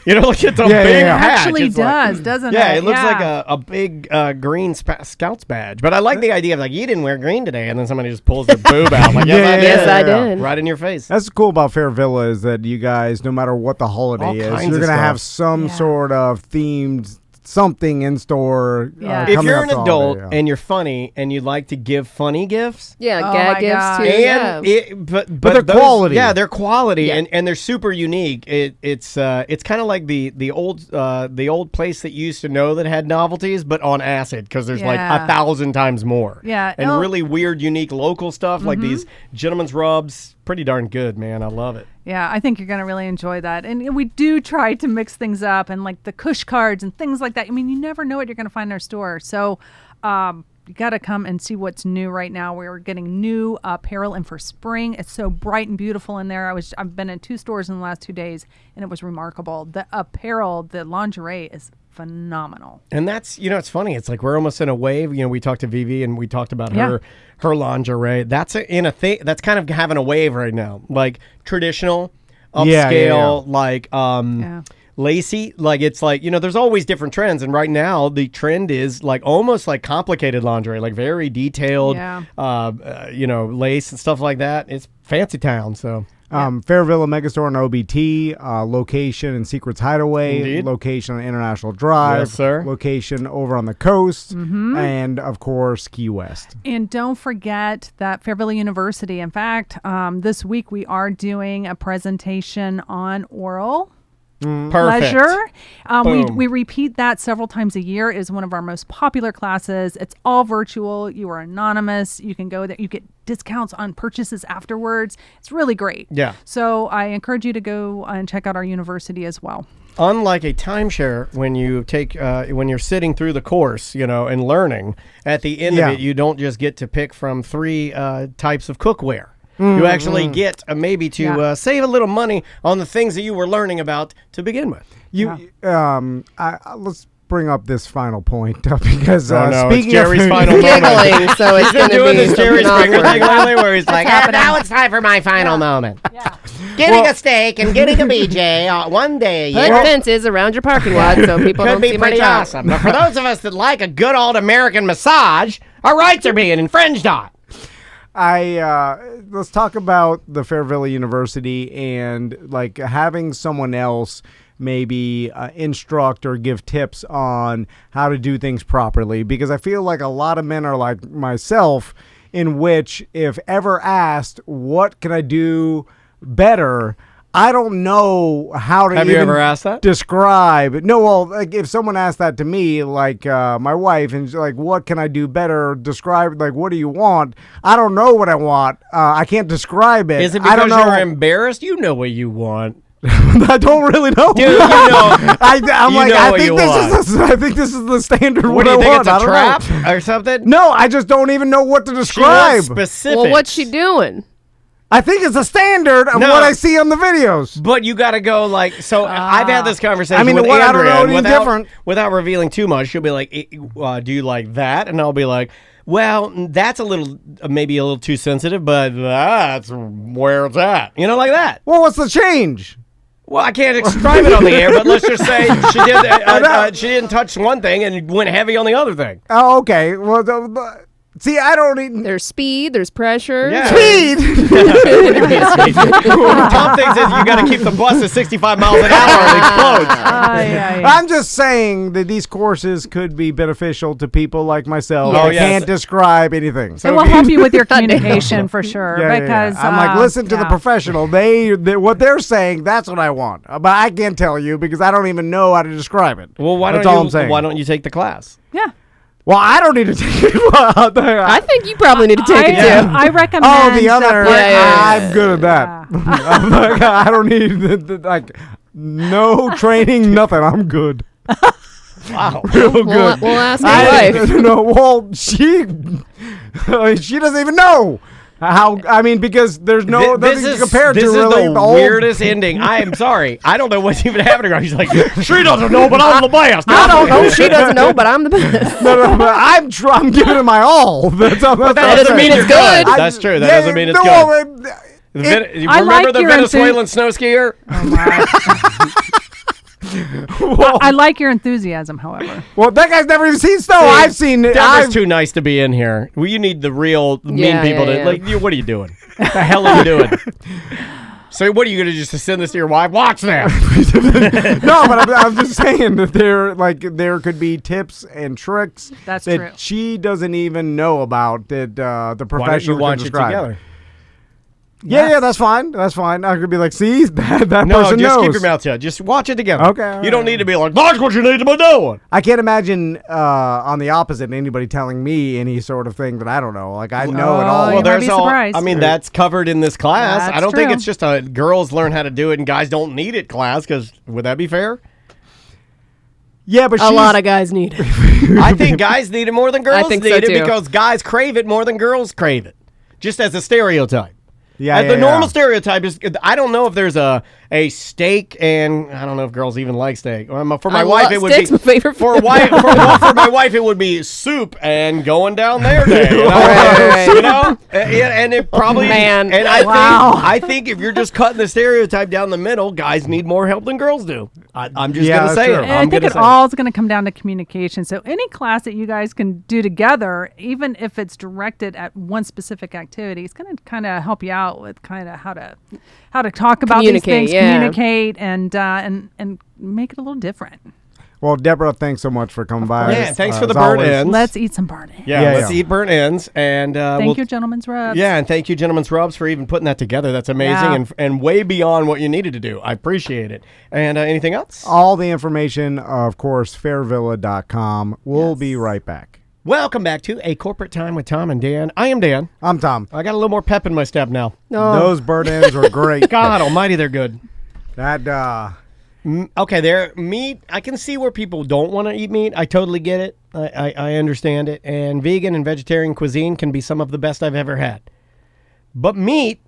You know, like it's a Yeah, big yeah. hat. Actually It's like- does, doesn't Yeah, it? it looks like Yeah. a big green scout's badge. But I like the idea of like, you didn't wear green today, and then somebody just pulls their boob out. Like, yes, Yeah, I yeah, did. Yes, I yeah. did. Right in your face. That's cool about Fairvilla is that you guys, no matter what the holiday All is, kinds you're of gonna stuff. have some Yeah. sort of themed something in store. Yeah. If coming you're up an to adult holiday, yeah. and you're funny and you like to give funny gifts, Yeah, Oh gag my gifts God. too. and Yeah. but they're those- quality. Yeah, they're quality, Yeah. and they're super unique. It's kind of like the old place that you used to know that had novelties, but on acid because there's like Yeah. 1,000 times more. Yeah, and oh. really weird, unique local stuff like these gentleman's rubs. Pretty darn good, man. I love it. Yeah, I think you're going to really enjoy that. And we do try to mix things up and like the Kush cards and things like that. I mean, you never know what you're going to find in our store. So You got to come and see what's new right now. We're getting new apparel in for spring. It's so bright and beautiful in there. I've been in 2 stores in the last 2 days, and it was remarkable. The apparel, the lingerie is phenomenal. And that's, it's funny. It's like we're almost in a wave. We talked to Vivi and we talked about her lingerie. That's in a thing. That's kind of having a wave right now. Like traditional, upscale, like lacy. Like it's like, there's always different trends. And right now the trend is like almost like complicated lingerie, like very detailed, lace and stuff like that. It's fancy town. So. Fairvilla Megastore and OBT, location in Secrets Hideaway, Indeed. Location on International Drive, Yes, sir. Location over on the coast, and of course Key West. And don't forget that Fairvilla University, in fact, this week we are doing a presentation on oral Perfect. pleasure. Boom. We repeat that several times a year. It is one of our most popular classes. It's all virtual. You are anonymous. You can go there. You get discounts on purchases afterwards. It's really great. Yeah. So I encourage you to go and check out our university as well. Unlike a timeshare, when you take when you're sitting through the course, and learning, at the end of it, you don't just get to pick from 3 types of cookware. You actually get maybe to save a little money on the things that you were learning about to begin with. Let's bring up this final point because it's speaking Jerry's of final moment. Giggling, so it's going to Doing be this Jerry something Springer thing awkward. lately where he's like, Now it's time for my final moment. Yeah. Getting a steak and getting a BJ one day a Put year fences around your parking lot so people could don't be see my pretty truck. awesome. But for those of us that like a good old American massage, our rights are being infringed on. let's talk about the Fairvilla University and like having someone else maybe instruct or give tips on how to do things properly, because I feel like a lot of men are like myself, in which if ever asked what can I do better, I don't know how to. Have you ever asked that? Describe. No, well, like if someone asked that to me, like my wife, and she's like, what can I do better? Describe, like, what do you want? I don't know what I want. I can't describe it. Is it I because don't know. you're embarrassed? You know what you want. I don't really know. Dude, you know. I'm You like, know I what think you this is. I think this is the standard. What do you I think? want. It's a I don't trap know. or something? No, I just don't even know what to She wants describe. specifics. Well, what's she doing? I think it's a standard of No. what I see on the videos. But you got to go like, so I've had this conversation I mean, with what, I don't Andrea, know and any different. without revealing too much. She'll be like, do you like that? And I'll be like, well, that's a little, maybe a little too sensitive, but that's where it's at. Like that. Well, what's the change? Well, I can't describe it on the air, but let's just say she didn't touch one thing and went heavy on the other thing. Oh, okay. Well, see, I don't even. There's speed, there's pressure. Yeah. Speed. Tom thinks that you got to keep the bus at 65 miles an hour and it explodes. I'm just saying that these courses could be beneficial to people like myself. Oh, I yes. can't describe anything. It will help you with your communication for sure. Yeah, because I'm like, listen to the professional. They what they're saying. That's what I want. But I can't tell you because I don't even know how to describe it. Well, That's all I'm saying. why don't you take the class? Yeah. Well, I don't need to take it. I think you probably need to take it too. I recommend. Oh, the other. Yeah. I'm good at that. I'm like, I don't need like no training, nothing. I'm good. Wow. Real good. We'll ask my wife. No, well, she doesn't even know how. I mean, because there's nothing to compare to. This is really, the old- weirdest ending. I am sorry. I don't know what's even happening. He's like, she doesn't know, but I'm the best. I don't know. She doesn't know, but I'm the best. No, but I'm giving it my all. That's That doesn't mean it's good. That's true. That doesn't mean it's good. You I remember like the your Venezuelan snow skier? I like your enthusiasm, however. Well, that guy's never even seen snow. I've seen it. Deborah's too nice to be in here. Well, you need the real mean people to like. What are you doing? What the hell are you doing? So what are you gonna just send this to your wife? Watch that. No, but I'm just saying that there could be tips and tricks That's that true. she doesn't even know about that the Why don't professional you can watch it describe. together? Yeah, that's fine. That's fine. I could be like, see, that No, person just knows. keep your mouth shut. Just watch it together. Okay, You don't need to be like, that's what you need to be doing. I can't imagine on the opposite anybody telling me any sort of thing that I don't know. Like I know it all. you might be surprised. I mean, that's covered in this class. That's I don't think true. it's just a girls learn how to do it and guys don't need it class. Because would that be fair? Yeah, but A lot of guys need it. I think guys need it more than girls think need so, it too. because guys crave it more than girls crave it. Just as a stereotype. Yeah, The normal stereotype is, I don't know if there's a steak, and I don't know if girls even like steak. For my wife, it would steak's be my favorite for food. for my wife, it would be soup and going down their day. You know, Right. You know? And it probably Man. And I Wow. think I think if you're just cutting the stereotype down the middle, guys need more help than girls do. I'm just Yeah, gonna that's say true. it. And I I'm think gonna it say it. all is going to come down to communication. So any class that you guys can do together, even if it's directed at one specific activity, it's going to kind of help you out with kind of how to talk about these Communicate, things, yeah. communicate, and make it a little different. Well, Deborah, thanks so much for coming by. Yeah, thanks for the as burnt always. ends. Let's eat some burnt ends. Yeah, Yeah, let's yeah. eat burnt ends. And Thank you, Gentlemen's Rubs. Yeah, and thank you, Gentlemen's Rubs, for even putting that together. That's amazing Yeah. and way beyond what you needed to do. I appreciate it. And anything else? All the information, of course, fairvilla.com. We'll be right back. Welcome back to A Corporate Time with Tom and Dan. I am Dan. I'm Tom. I got a little more pep in my step now. No. Those burnt ends were great. God almighty, they're good. That, Okay, they're meat. I can see where people don't want to eat meat. I totally get it. I understand it. And vegan and vegetarian cuisine can be some of the best I've ever had. But meat,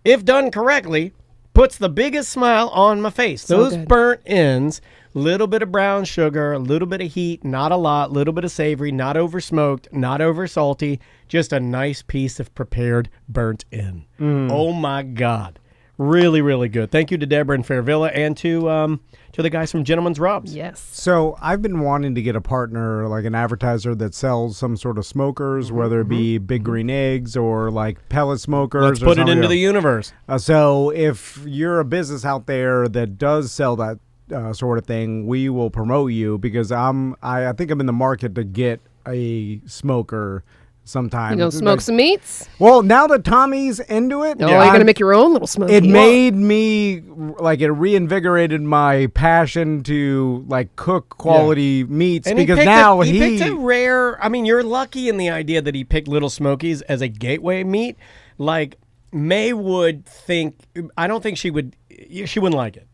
if done correctly, puts the biggest smile on my face. So Those good. burnt ends, little bit of brown sugar, a little bit of heat, not a lot, little bit of savory, not over smoked, not over salty, just a nice piece of prepared burnt end. Oh my God. Really, really good. Thank you to Deborah and Fairvilla and to the guys from Gentlemen's Rubs. Yes. so I've been wanting to get a partner, like an advertiser that sells some sort of smokers, whether it be Big Green Eggs or like pellet smokers. Let's or put it something into else. the universe. So if you're a business out there that does sell that sort of thing, we will promote you because I think I'm in the market to get a smoker sometime. You gonna smoke some meats? Well, now that Tommy's into it, Oh, you're gonna make your own little smoky. it made me like it reinvigorated my passion to like cook quality meats And because he picked now he picked a rare. I mean, you're lucky in the idea that he picked Little Smokies as a gateway meat. Like May would think. I don't think she would. She wouldn't like it.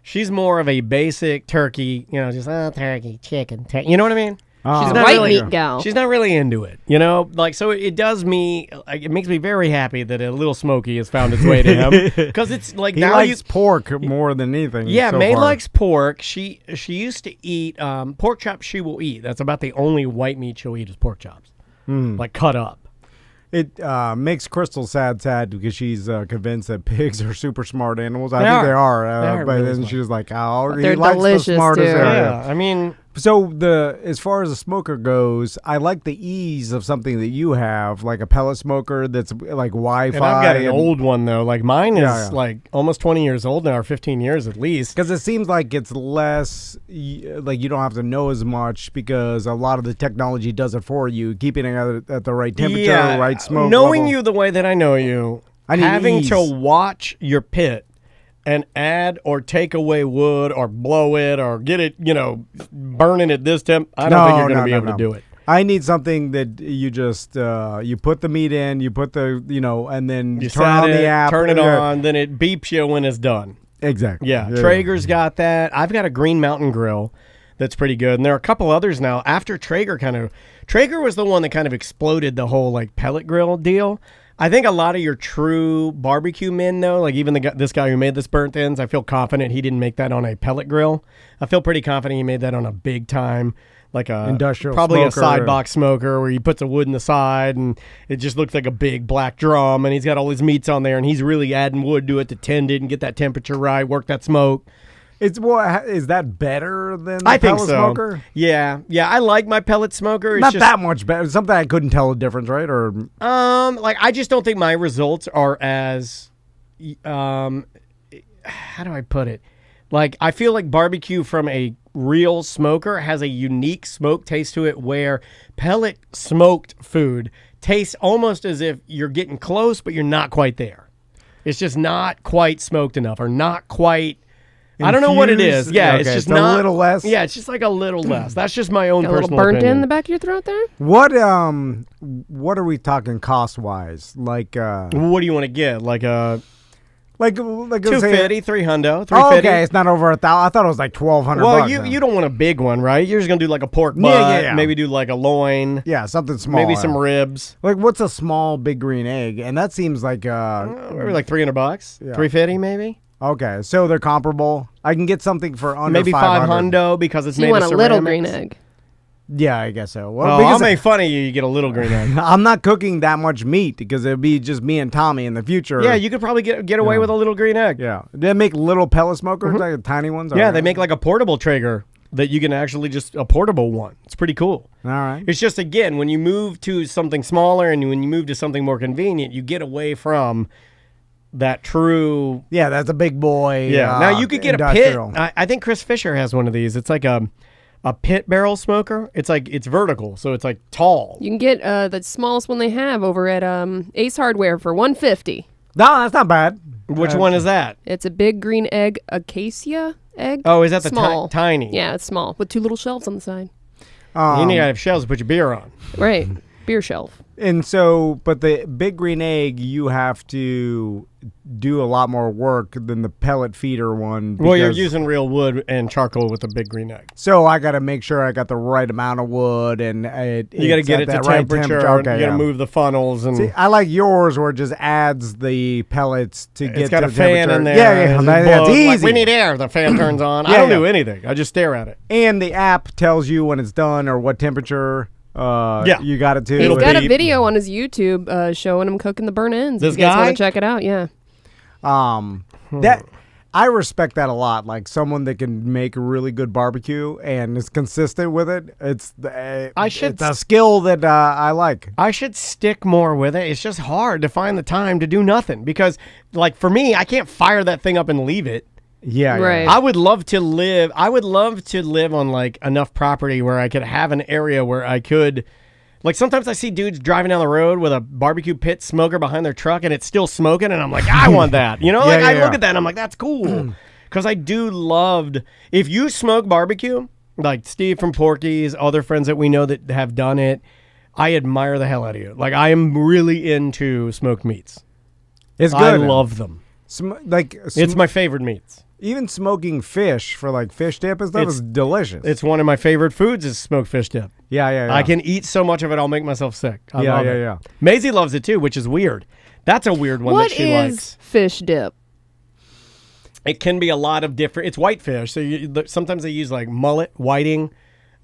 She's more of a basic turkey. You know, just turkey, chicken. You know what I mean? She's a not white really- meat gal. She's not really into it, you know. Like, so it does me. Like, it makes me very happy that a Little Smoky has found its way to him because it's like he now likes pork more than anything. Yeah, so May far. likes pork. She used to eat pork chops. She will eat. That's about the only white meat she'll eat is pork chops, like cut up. It makes Crystal sad because she's convinced that pigs are super smart animals. I They think are. they are. They are But really then smart. she was like, "Oh, he they're likes delicious, the smartest too. area." Yeah, I mean, So as far as a smoker goes, I like the ease of something that you have, like a pellet smoker that's like Wi-Fi. and I've got an old one though. Like mine is Yeah, yeah. like almost 20 years old now, or 15 years at least. Because it seems like it's less, like you don't have to know as much because a lot of the technology does it for you, keeping it at the right temperature, right smoke Knowing level. you the way that I know you, I need having ease. to watch your pit and add or take away wood or blow it or get it, burning at this temp, I don't think you're going to be able to do it. I need something that you just you put the meat in, you put the and then You turn set on it, the app, turn it Yeah. on, then it beeps you when it's done. Exactly. Yeah, Traeger's got that. I've got a Green Mountain grill that's pretty good, and there are a couple others now. After Traeger was the one that kind of exploded the whole like pellet grill deal. I think a lot of your true barbecue men, though, like even this guy who made this burnt ends, I feel confident he didn't make that on a pellet grill. I feel pretty confident he made that on a big time, like a Industrial probably smoker. a side box smoker where he puts a wood in the side and it just looks like a big black drum, and he's got all his meats on there, and he's really adding wood to it to tend it and get that temperature right, work that smoke. Is that better than the I think pellet so. smoker? Yeah. I like my pellet smoker. It's Not just, that much better. Something I couldn't tell the difference, right? Or like I just don't think my results are as how do I put it? Like I feel like barbecue from a real smoker has a unique smoke taste to it where pellet smoked food tastes almost as if you're getting close but you're not quite there. It's just not quite smoked enough or not quite I don't know what it is. Infused? Yeah, Okay, it's just it's a not little less? Yeah, it's just like a little less. That's just my own Got a little personal burnt opinion. in the back of your throat there? what are we talking cost wise? Like What do you want to get? Like a Like say, 250, 300, Oh, 350. okay, it's not over 1,000. I thought it was like 1,200. Well, bucks, you don't want a big one, right? You're just gonna do like a pork butt, yeah. maybe do like a loin, yeah, something small. maybe some ribs. Like, what's a small big green egg? And that seems like Maybe like $300, Yeah. 350 maybe. Okay, so they're comparable. I can get something for under Maybe 500. 500 because it's So made you want of a little ceramics. green egg. Yeah, I guess so. Well, I'll because make fun of you. You get a little green egg. I'm not cooking that much meat because it'd be just me and Tommy in the future. Yeah, you could probably get away with a little green egg. Yeah. They make little pellet smokers, like tiny ones? Yeah, Okay. they make like a portable Traeger that you can actually just a portable one. It's pretty cool. All right. It's just, again, when you move to something smaller and when you move to something more convenient, you get away from that true. Yeah, that's a big boy. Yeah. Now you could get industrial. a pit. I think Chris Fisher has one of these. It's like a pit barrel smoker. It's like it's vertical, so it's like tall. You can get the smallest one they have over at Ace Hardware for $150. No, that's not bad. Which one is that? It's a big green egg, acacia egg. Oh, is that the small? tiny? Yeah, it's small with 2 little shelves on the side. You need to have shelves to put your beer on. Right, beer shelf. And so, but the big green egg, you have to do a lot more work than the pellet feeder one. Well, you're because- using real wood and charcoal with the big green egg. So I got to make sure I got the right amount of wood, and You got to get it to temperature. Okay, you got to move the funnels, and See, I like yours where it just adds the pellets to get it's got to a the fan temperature. in there. Yeah, It that's blows. easy. Like, we need air. The fan turns on. I Yeah, don't yeah. do anything. I just stare at it. And the app tells you when it's done or what temperater you got it to. He's It'll got a beep. video on his YouTube showing him cooking the burnt ends. This if you guys guy? want to check it out, yeah. That I respect that a lot. Like someone that can make a really good barbecue and is consistent with it. It's it's a skill that I like. I should stick more with it. It's just hard to find the time to do nothing because, like, for me, I can't fire that thing up and leave it. Yeah, Right. yeah. I would love to live on like enough property where I could have an area where I could, like, sometimes I see dudes driving down the road with a barbecue pit smoker behind their truck and it's still smoking and I'm like, I want that. You know, like I look at that and I'm like, that's cool. Because I do loved, if you smoke barbecue, like Steve from Porky's, other friends that we know that have done it, I admire the hell out of you. Like, I am really into smoked meats. It's good. I love them. It's my favorite meats. even smoking fish for like fish dip and stuff is delicious. It's one of my favorite foods is smoked fish dip. Yeah. I can eat so much of it, I'll make myself sick. I love it. Yeah. Maisie loves it too, which is weird. That's a weird one What that she is likes. fish dip? It can be a lot of different. It's whitefish, so sometimes they use like mullet, whiting,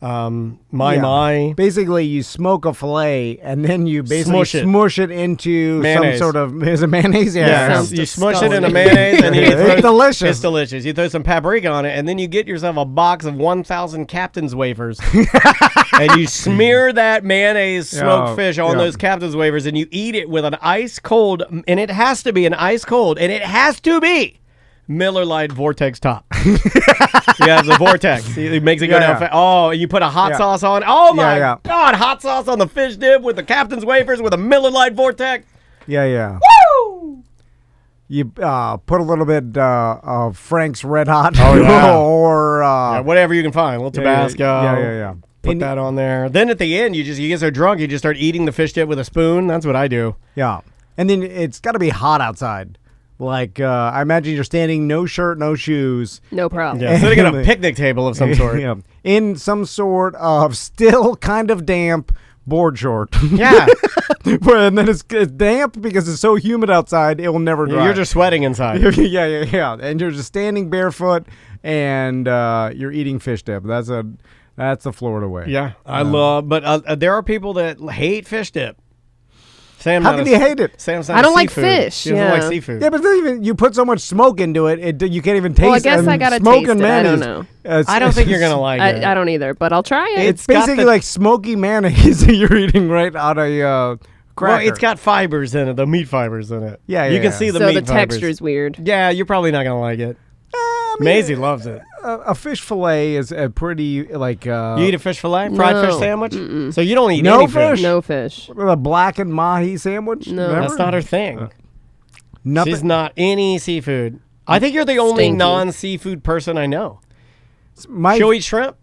my. Basically, you smoke a fillet and then you basically Smush it. into Mayonnaise. some sort of is it mayonnaise? Yeah, sounds you smush it in a disgusting. mayonnaise and you It's delicious. It's delicious. You throw some paprika on it, and then you get yourself a box of 1,000 Captain's wafers, and you smear that mayonnaise smoked fish on those Captain's wafers, and you eat it with an ice cold, and it has to be an ice cold, and it has to be Miller Lite Vortex top. Yeah, the Vortex. It makes it go down fast. Oh, and you put a hot sauce on. Oh my God, hot sauce on the fish dip with the Captain's wafers with a Miller Lite Vortex. Yeah. Woo! You put a little bit of Frank's Red Hot or Whatever you can find. A little Tabasco. Yeah. Put that on there. Then at the end, you get so drunk, you just start eating the fish dip with a spoon. That's what I do. Yeah. And then it's got to be hot outside. Like, I imagine you're standing, no shirt, no shoes. No problem. Yeah, sitting at a picnic table of some sort. Yeah. In some sort of still kind of damp board short. Yeah. And then it's damp because it's so humid outside, it will never dry. You're just sweating inside. Yeah. And you're just standing barefoot and you're eating fish dip. That's the Florida way. Yeah, I love, but there are people that hate fish dip. Sam, How can you hate it? Sam's not I don't like seafood. fish, She doesn't yeah. like seafood. Yeah, but it's not even, you put so much smoke into it, you can't even taste it. Well, I guess I gotta smoke taste and it. I don't mayonnaise. know. I don't think you're gonna like it. I don't either, but I'll try it. It's got basically the- like smoky mayonnaise that you're eating right out of cracker. Well, it's got fibers in it, the meat fibers in it. Yeah, you can yeah. see the so meat the fibers. texture's weird. Yeah, you're probably not gonna like it. Maisie loves it. A fish fillet is a pretty like. You eat a fish fillet, fried No. fish sandwich. So you don't eat No any fish. fish? No fish. a blackened mahi sandwich. No. Never? That's not her thing. Nothing. She's not any seafood. I think you're the only Stinky. non-seafood person I know. My She'll eat shrimp.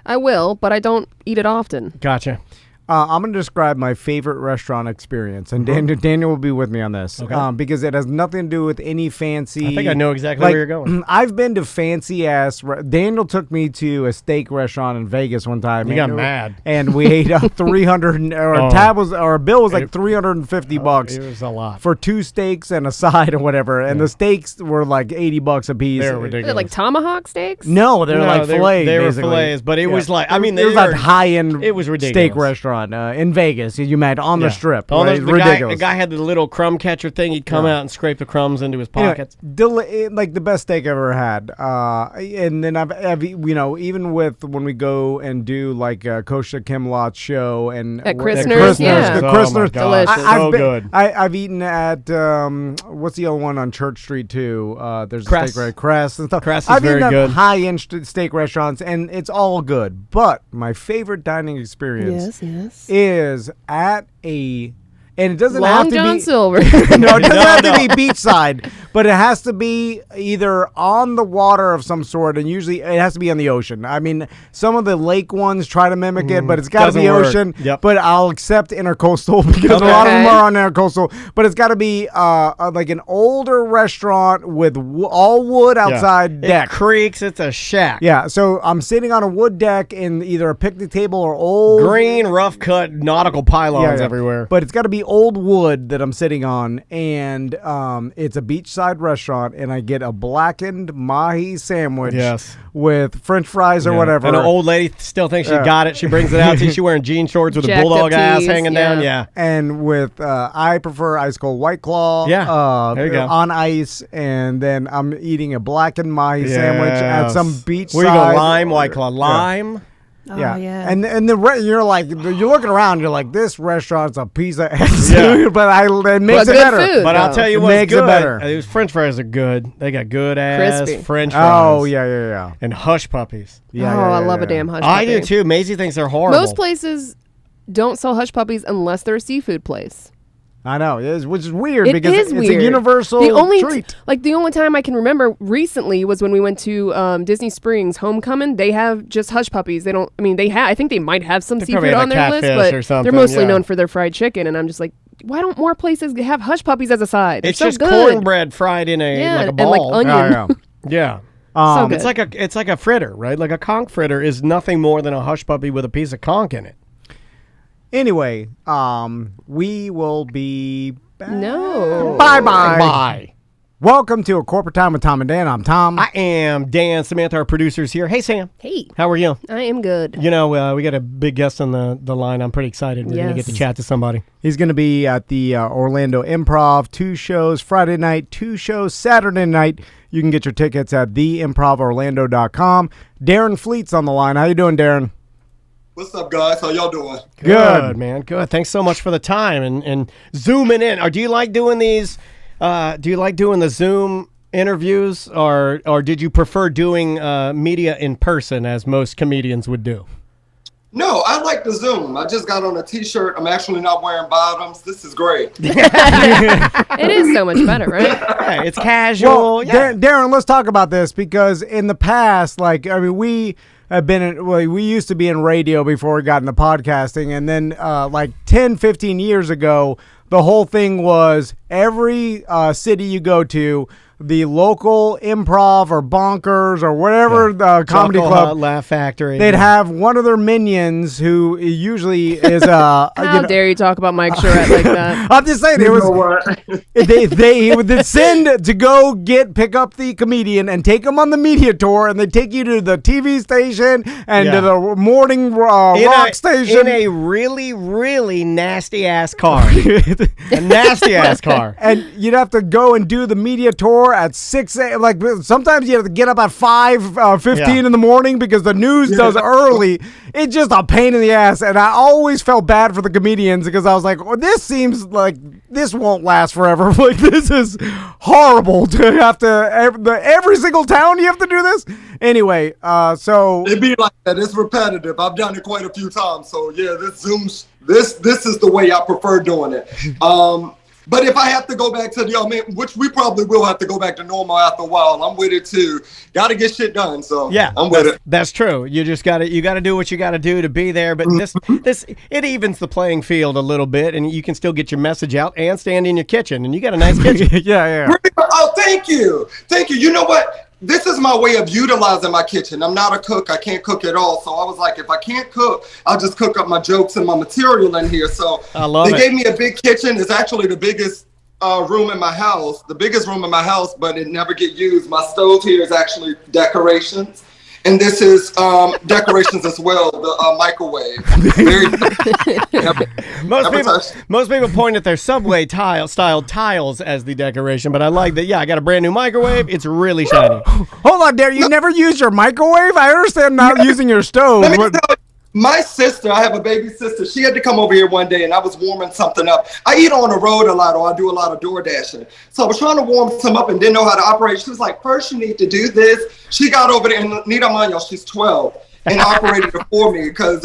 I will, but I don't eat it often. Gotcha. I'm going to describe my favorite restaurant experience, and Daniel will be with me on this because it has nothing to do with any fancy. I think I know exactly where you're going. I've been to fancy ass. Daniel took me to a steak restaurant in Vegas one time. You got mad, and we ate 300. Our bill was like $350. It was a lot for 2 steaks and a side or whatever, and the steaks were like $80 a piece. They're ridiculous. Is it like tomahawk steaks? No, they're like fillets. They were basically. fillets, but it was like it was like high end. It was ridiculous. Steak restaurant in Vegas. You meant on the strip. Right? The guy had the little crumb catcher thing. He'd come out and scrape the crumbs into his pockets. Like the best steak I've ever had. And then I've even with when we go and do like Kosha Kimlot's show and at Christner's, Christner's, delicious. So good. I've eaten at what's the other one on Church Street too? There's a steak right, Crest and stuff. Crest is I've very eaten good. at high-end steak restaurants, and it's all good. But my favorite dining experience is at a. And it doesn't Long have to John be Silver. No, it doesn't have to be beachside, but it has to be either on the water of some sort, and usually it has to be on the ocean. I mean, some of the lake ones try to mimic it, but it's got to be ocean. Yep. But I'll accept intercoastal because a lot of them are on intercoastal. But it's got to be like an older restaurant with all wood outside deck. It creaks. It's a shack. Yeah, so I'm sitting on a wood deck in either a picnic table or old green, rough cut nautical pylons everywhere. But it's got to be old wood that I'm sitting on, and it's a beachside restaurant, and I get a blackened mahi sandwich with French fries or whatever. And an old lady still thinks she got it. She brings it out to you. She's wearing jean shorts with a bulldog ass hanging down. Yeah. And with I prefer ice cold White Claw. There you go. On ice, and then I'm eating a blackened mahi sandwich at some beachside. Where you go, lime, White Claw, lime. Oh, yeah. And you're like, you're looking around, you're like, this restaurant's a piece of ass. But it makes it better. Food, but I'll tell you what's makes good. It better. These French fries are good. They got good ass Crispy. French fries. Oh, yeah. And hush puppies. I love a damn hush puppy. I do too. Maisie thinks they're horrible. Most places don't sell hush puppies unless they're a seafood place. I know, which is weird It because is it's weird. a universal treat. Like the only time I can remember recently was when we went to Disney Springs Homecoming. They have just hush puppies. They don't. I mean, I think they might have some seafood on their list, but they're mostly known for their fried chicken. And I'm just like, why don't more places have hush puppies as a side? It's so just good. cornbread fried in like a ball. And like onion. Yeah. So good. It's like a fritter, right? Like a conch fritter is nothing more than a hush puppy with a piece of conch in it. Anyway, we will be back. No. Bye-bye. Bye. Welcome to A Corporate Time with Tom and Dan. I'm Tom. I am Dan. Samantha, our producer's here. Hey, Sam. Hey. How are you? I am good. You know, we got a big guest on the line. I'm pretty excited. We're going to get to chat to somebody. He's going to be at the Orlando Improv, 2 shows Friday night, 2 shows Saturday night. You can get your tickets at theimprovorlando.com. Darren Fleet's on the line. How you doing, Darren? What's up, guys? How y'all doing? Good, man. Good. Thanks so much for the time and zooming in. Or do you like doing these? Do you like doing the Zoom interviews, or did you prefer doing media in person, as most comedians would do? No, I like the Zoom. I just got on a T-shirt. I'm actually not wearing bottoms. This is great. It is so much better, right? Yeah, it's casual. Well, Darren, let's talk about this because in the past, we used to be in radio before we got into podcasting, and then like 10, 15 years ago, the whole thing was every city you go to, the local Improv or Bonkers or whatever the comedy Chuckle club, Hut, Laugh Factory, they'd have one of their minions who usually is How dare you talk about Mike Charette like that? I'm just saying, it was they would send to go pick up the comedian and take him on the media tour, and they take you to the TV station and to the morning rock station in a really, really nasty ass car, a nasty ass car, and you'd have to go and do the media tour at 6 a.m. Like sometimes you have to get up at 5:15 in the morning because the news does early. It's just a pain in the ass, and I always felt bad for the comedians because I was like, well, this seems like this won't last forever. Like this is horrible to have to every single town you have to do this. Anyway, so it'd be like that. It's repetitive. I've done it quite a few times. So yeah, this Zoom, this is the way I prefer doing it. But if I have to go back to which we probably will have to go back to normal after a while, I'm with it too. Got to get shit done. So yeah, I'm with it. That's true. You just got to do what you got to do to be there. But it evens the playing field a little bit, and you can still get your message out and stand in your kitchen. And you got a nice kitchen. yeah. Oh, thank you. You know what? This is my way of utilizing my kitchen. I'm not a cook. I can't cook at all. So I was like, if I can't cook, I'll just cook up my jokes and my material in here. So they gave me a big kitchen. It's actually the biggest room in my house, but it never get used. My stove here is actually decorations. And this is decorations as well, the microwave. Most people point at their subway style tiles as the decoration, but I like that. Yeah, I got a brand new microwave. It's really shiny. Hold on, Darren. You never used your microwave? I understand not using your stove. My sister, I have a baby sister. She had to come over here one day, and I was warming something up. I eat on the road a lot, or I do a lot of door dashing. So I was trying to warm some up and didn't know how to operate. She was like, first you need to do this. She got over there, and Nita Manuel, she's 12, and operated it for me because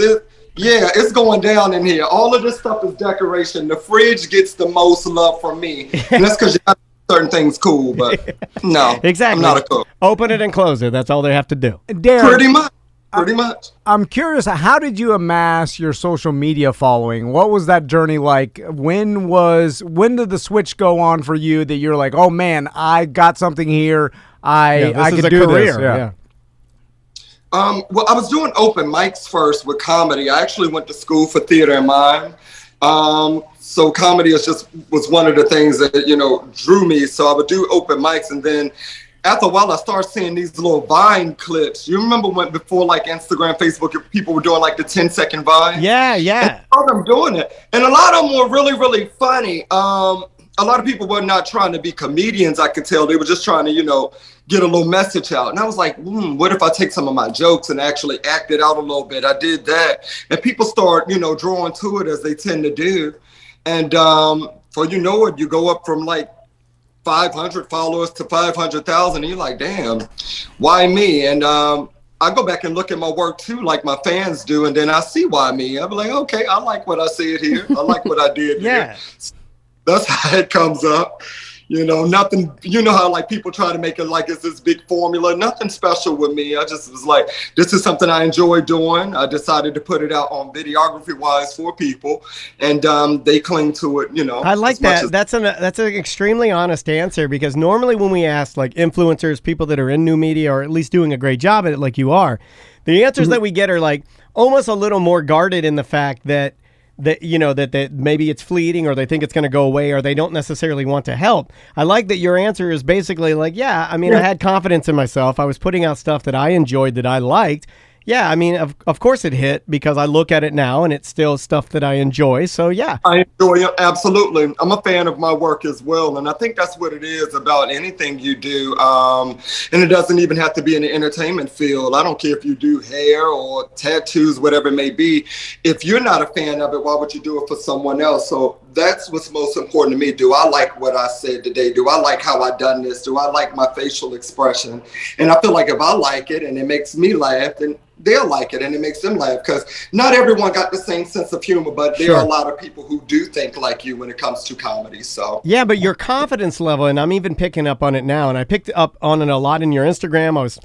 it's going down in here. All of this stuff is decoration. The fridge gets the most love from me. And that's because you got certain things cool, but no, exactly. I'm not a cook. Open it and close it. That's all they have to do. Darren, Pretty much. I'm curious, how did you amass your social media following? What was that journey like? When did the switch go on for you that you're like, oh man, I got something here. I could do career. This. Yeah. Well, I was doing open mics first with comedy. I actually went to school for theater and mime. So comedy was one of the things that, drew me. So I would do open mics, and then after a while, I started seeing these little Vine clips. You remember when before like Instagram, Facebook, people were doing like the 10-second Vine? Yeah. And I saw them doing it. And a lot of them were really, really funny. A lot of people were not trying to be comedians, I could tell. They were just trying to, get a little message out. And I was like, what if I take some of my jokes and actually act it out a little bit? I did that. And people start, drawing to it as they tend to do. And before you know it, you go up from like 500 followers to 500,000, and you're like, damn, why me? And I go back and look at my work too, like my fans do, and then I see why me. I'm like, okay, I like what I said here. I like what I did here. That's how it comes up. Nothing, how like people try to make it like it's this big formula, nothing special with me. I just was like, this is something I enjoy doing. I decided to put it out on videography wise for people, and they cling to it, I like that. That's an extremely honest answer, because normally when we ask like influencers, people that are in new media or at least doing a great job at it like you are, the answers that we get are like almost a little more guarded in the fact that maybe it's fleeting, or they think it's going to go away, or they don't necessarily want to help. I like that your answer is basically like, I had confidence in myself. I was putting out stuff that I enjoyed, that I liked. Yeah, of course it hit, because I look at it now and it's still stuff that I enjoy. So, yeah. I enjoy it. Absolutely. I'm a fan of my work as well. And I think that's what it is about anything you do. And it doesn't even have to be in the entertainment field. I don't care if you do hair or tattoos, whatever it may be. If you're not a fan of it, why would you do it for someone else? So that's what's most important to me. Do I like what I said today? Do I like how I done this? Do I like my facial expression? And I feel like if I like it and it makes me laugh, then they'll like it and it makes them laugh, because not everyone got the same sense of humor, but there are a lot of people who do think like you when it comes to comedy. So yeah, but your confidence level, and I'm even picking up on it now, and I picked up on it a lot in your Instagram. I was,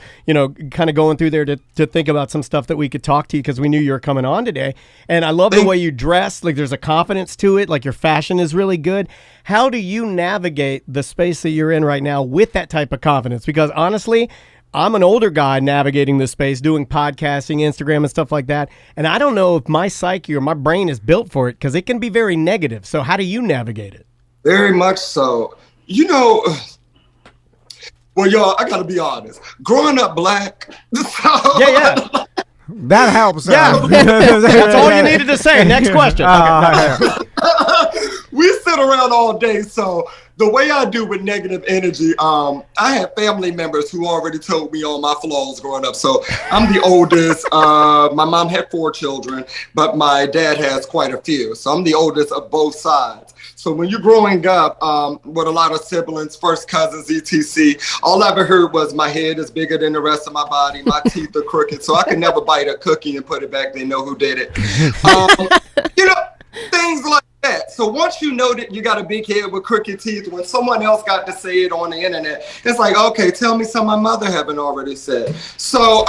kind of going through there to think about some stuff that we could talk to you, because we knew you were coming on today. And I love the way you dress. Like, there's a confidence to it. Like, your fashion is really good. How do you navigate the space that you're in right now with that type of confidence? Because honestly, I'm an older guy navigating this space, doing podcasting, Instagram, and stuff like that. And I don't know if my psyche or my brain is built for it, because it can be very negative. So how do you navigate it? Very much so. Well, y'all, I got to be honest. Growing up black. That helps. Yeah. That's all you needed to say. Next question. We sit around all day, so the way I do with negative energy, I had family members who already told me all my flaws growing up. So I'm the oldest. My mom had 4 children, but my dad has quite a few. So I'm the oldest of both sides. So when you're growing up with a lot of siblings, first cousins, etc., all I ever heard was my head is bigger than the rest of my body, my teeth are crooked, so I could never bite a cookie and put it back. They know who did it. Things like that. So once you know that you got a big head with crooked teeth, when someone else got to say it on the internet, it's like, okay, tell me something my mother haven't already said. So,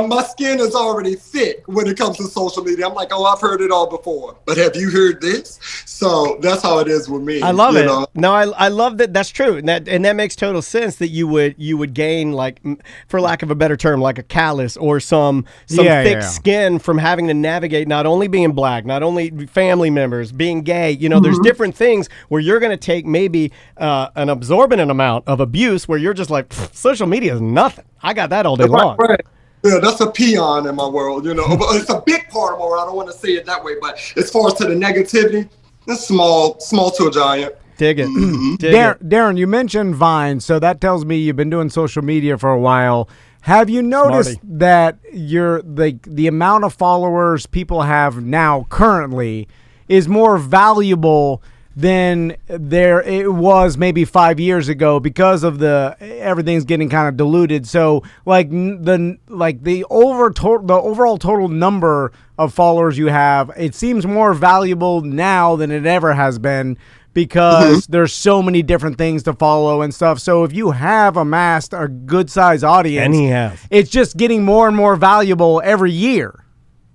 my skin is already thick when it comes to social media. I'm like, oh, I've heard it all before, but have you heard this? So that's how it is with me. I love it. No, I love that. That's true, and that makes total sense that you would gain, like, for lack of a better term, like a callus or some thick skin from having to navigate not only being black, not only family members, being gay. There's different things where you're going to take maybe an absorbent amount of abuse where you're just like, social media is nothing. I got that all day long. Right. Yeah, that's a peon in my world, It's a big part of my world. I don't want to say it that way, but as far as to the negativity, it's small to a giant. Dig it. Darren, you mentioned Vine, so that tells me you've been doing social media for a while. Have you noticed that the amount of followers people have now currently is more valuable than it was maybe 5 years ago because of everything's getting kind of diluted? So the overall total number of followers you have, it seems more valuable now than it ever has been, because there's so many different things to follow and stuff. So if you have amassed a good size audience, and he has, it's just getting more and more valuable every year.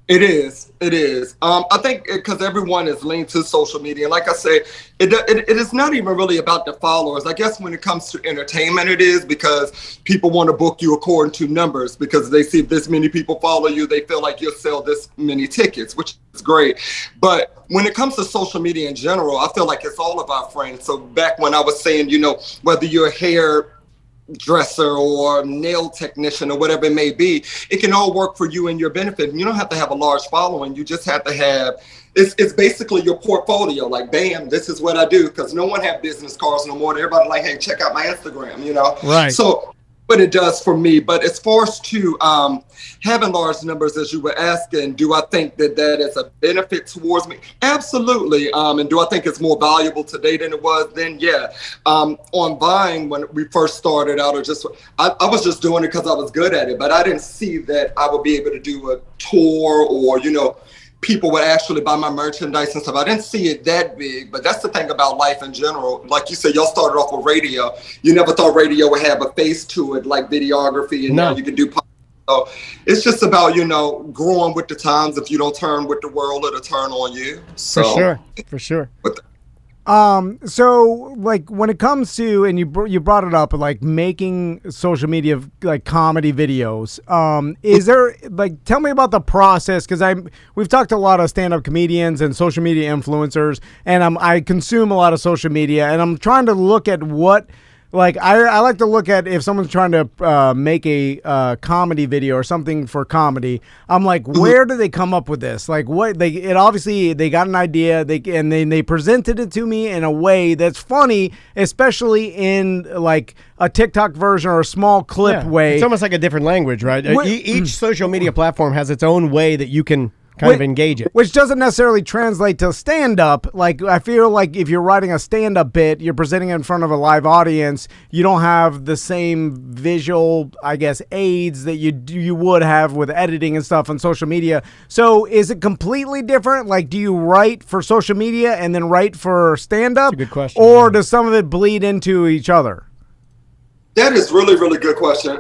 It is. I think because everyone is linked to social media. And like I say, it is not even really about the followers. I guess when it comes to entertainment, it is, because people want to book you according to numbers, because they see if this many people follow you, they feel like you'll sell this many tickets, which is great. But when it comes to social media in general, I feel like it's all about friends. So back when I was saying, whether you're a hair dresser or nail technician or whatever it may be, it can all work for you and your benefit. And you don't have to have a large following. You just have to have, it's basically your portfolio. Like, bam, this is what I do, because no one have business cards no more. Everybody like, hey, check out my Instagram, Right. So what it does for me. But as far as to having large numbers, as you were asking, do I think that is a benefit towards me? Absolutely. And do I think it's more valuable today than it was then? Yeah. On Vine, when we first started out, I was just doing it because I was good at it, but I didn't see that I would be able to do a tour, or people would actually buy my merchandise and stuff. I didn't see it that big, but that's the thing about life in general. Like you said, y'all started off with radio. You never thought radio would have a face to it, like videography, and now you can do podcast. So it's just about, growing with the times. If you don't turn with the world, it'll turn on you. So, For sure. So like when it comes to, and you brought it up, like making social media like comedy videos, is there, like, tell me about the process, because we've talked to a lot of stand-up comedians and social media influencers, and I consume a lot of social media, and I'm trying to look at what, like, I like to look at if someone's trying to make a comedy video or something for comedy. I'm like, where do they come up with this? Like, obviously they got an idea, they presented it to me in a way that's funny, especially in like a TikTok version or a small clip way. It's almost like a different language, right? Each social media platform has its own way that you can kind of engage it, which doesn't necessarily translate to stand-up. Like, I feel like if you're writing a stand-up bit, you're presenting it in front of a live audience, you don't have the same visual, I guess, aids that you would have with editing and stuff on social media. So is it completely different? Like, do you write for social media and then write for stand-up? That's a good question. Or does some of it bleed into each other? That is really, really good question.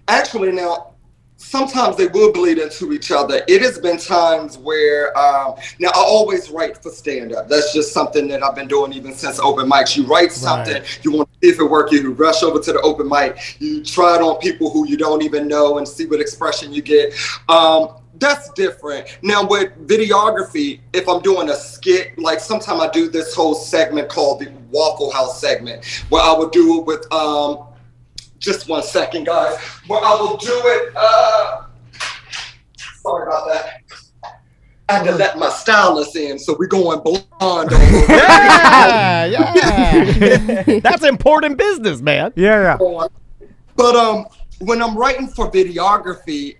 Actually, now, sometimes they will bleed into each other. It has been times where, now I always write for stand-up. That's just something that I've been doing even since open mics. You write something, you want to see if it works, you rush over to the open mic, you try it on people who you don't even know and see what expression you get. That's different. Now with videography, if I'm doing a skit, like sometimes I do this whole segment called the Waffle House segment, where I would do it with, just 1 second, guys. Where I will do it. Sorry about that. I had to let my stylist in, so we're going blonde. Yeah. That's important business, man. Yeah. But when I'm writing for videography,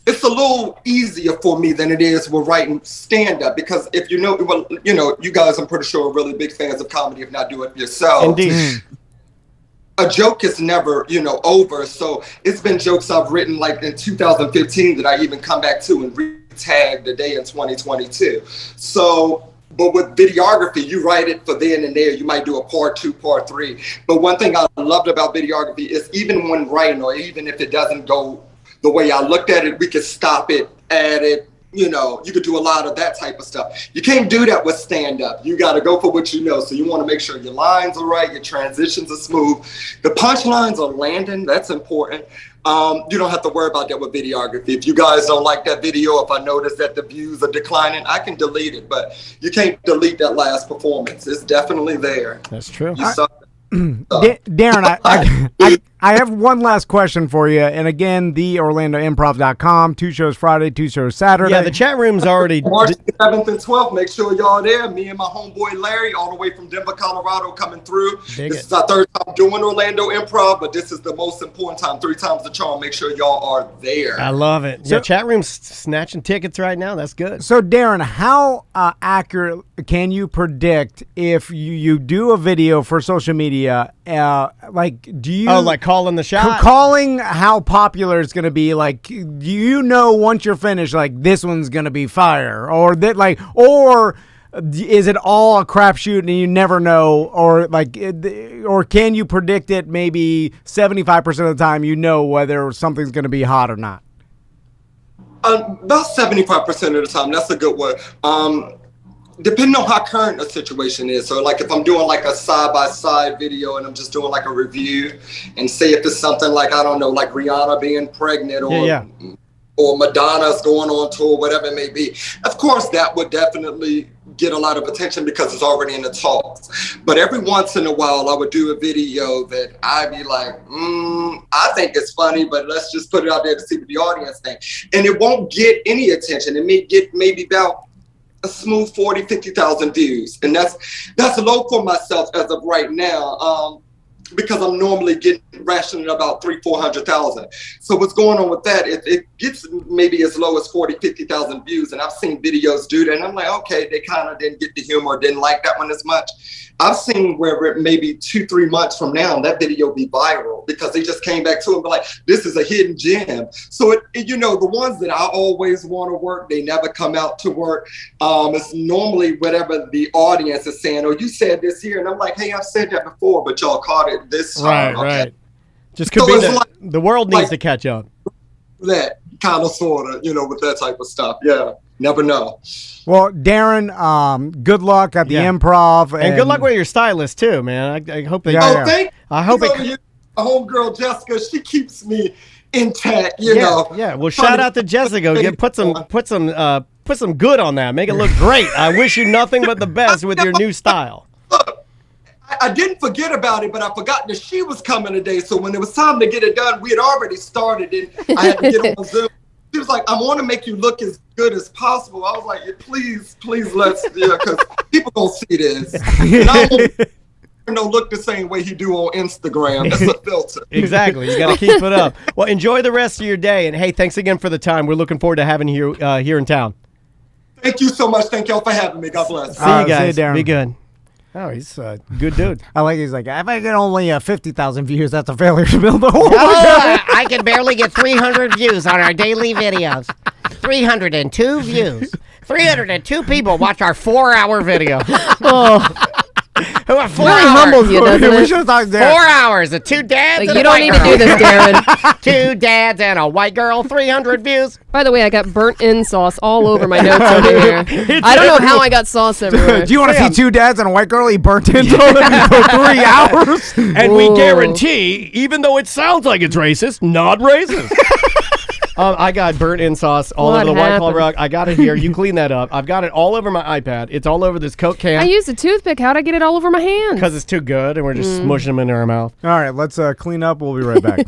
it's a little easier for me than it is with writing stand-up, because if you guys, I'm pretty sure, are really big fans of comedy, if not do it yourself. Indeed. A joke is never, over. So it's been jokes I've written like in 2015 that I even come back to and tag the day in 2022. So, but with videography, you write it for then and there. You might do a part 2, part 3. But one thing I loved about videography is even when writing, or even if it doesn't go the way I looked at it, we could stop it, add it. You know, you could do a lot of that type of stuff. You can't do that with stand-up. You got to go for what you know. So you want to make sure your lines are right, your transitions are smooth. The punchlines are landing. That's important. You don't have to worry about that with videography. If you guys don't like that video, if I notice that the views are declining, I can delete it. But you can't delete that last performance. It's definitely there. That's true. Darren, I have one last question for you. And again, theorlandoimprov.com. 2 shows Friday, 2 shows Saturday. Yeah, the chat room's already... March 7th and 12th, make sure y'all there. Me and my homeboy Larry, all the way from Denver, Colorado, coming through. This is our 3rd time doing Orlando Improv, but this is the most important time, 3 times the charm. Make sure y'all are there. I love it. So, chat room's snatching tickets right now. That's good. So, Darren, how accurate can you predict if you do a video for social media? Like, do you... Oh, like calling the shot? Calling how popular it's going to be. Like, you know once you're finished, like, this one's going to be fire. Or that, like, or is it all a crapshoot and you never know? Or, like, or can you predict it maybe 75% of the time you know whether something's going to be hot or not? About 75% of the time. That's a good word. Depending on how current a situation is. So like if I'm doing like a side-by-side video and I'm just doing like a review and say if it's something like, I don't know, like Rihanna being pregnant or Madonna's going on tour, whatever it may be. Of course, that would definitely get a lot of attention because it's already in the talks. But every once in a while, I would do a video that I'd be like, I think it's funny, but let's just put it out there to see what the audience thinks. And it won't get any attention. It may get maybe about a smooth 40, 50,000 views. And that's low for myself as of right now, because I'm normally rationing about 300,000-400,000. So what's going on with that, it gets maybe as low as 40, 50,000 views. And I've seen videos do that. And I'm like, okay, they kind of didn't get the humor, didn't like that one as much. I've seen where maybe 2-3 months from now, that video be viral because they just came back to it and be like, this is a hidden gem. So, you know, the ones that I always want to work, they never come out to work. It's normally whatever the audience is saying, oh, you said this here. And I'm like, hey, I've said that before, but y'all caught it this time. Right. Just could be the world needs to catch up. That kind of, sort of, you know, with that type of stuff. Yeah. Never know. Well, Darren, good luck at the Improv, and good luck with your stylist too, man. I hope they. I hope it. A homegirl Jessica, she keeps me intact. You know. Yeah. Well, shout out to Jessica. Put some good on that. Make it look great. I wish you nothing but the best with your new style. Look, I didn't forget about it, but I forgot that she was coming today. So when it was time to get it done, we had already started, and I had to get on Zoom. She was like, I want to make you look as good as possible. I was like, please, let's, because people gonna see this. And I don't look the same way he do on Instagram. That's a filter. Exactly. You got to keep it up. Well, enjoy the rest of your day. And hey, thanks again for the time. We're looking forward to having you here in town. Thank you so much. Thank y'all for having me. God bless. See you guys. See you, Darren. Be good. Oh, he's a good dude. He's like, if I get only 50,000 views, that's a failure to build the whole. I can barely get 300 views on our daily videos. 302 views. 302 people watch our 4-hour video. Who are 4 really hours? humbles you, doesn't it? 4 hours of 2 dads and you a don't white need girl. to do this, Darren. 2 dads and a white girl, 300 views. By the way, I got burnt-in sauce all over my notes over here. I don't know how I got sauce everywhere. Do you want to see 2 dads and a white girl eat burnt-in sauce for 3 hours? And we guarantee, even though it sounds like it's racist, not racist. I got burnt-in sauce all over the White Claw rug. I got it here. You clean that up. I've got it all over my iPad. It's all over this Coke can. I used a toothpick. How'd I get it all over my hands? Because it's too good, and we're just smushing them into our mouth. All right, let's clean up. We'll be right back.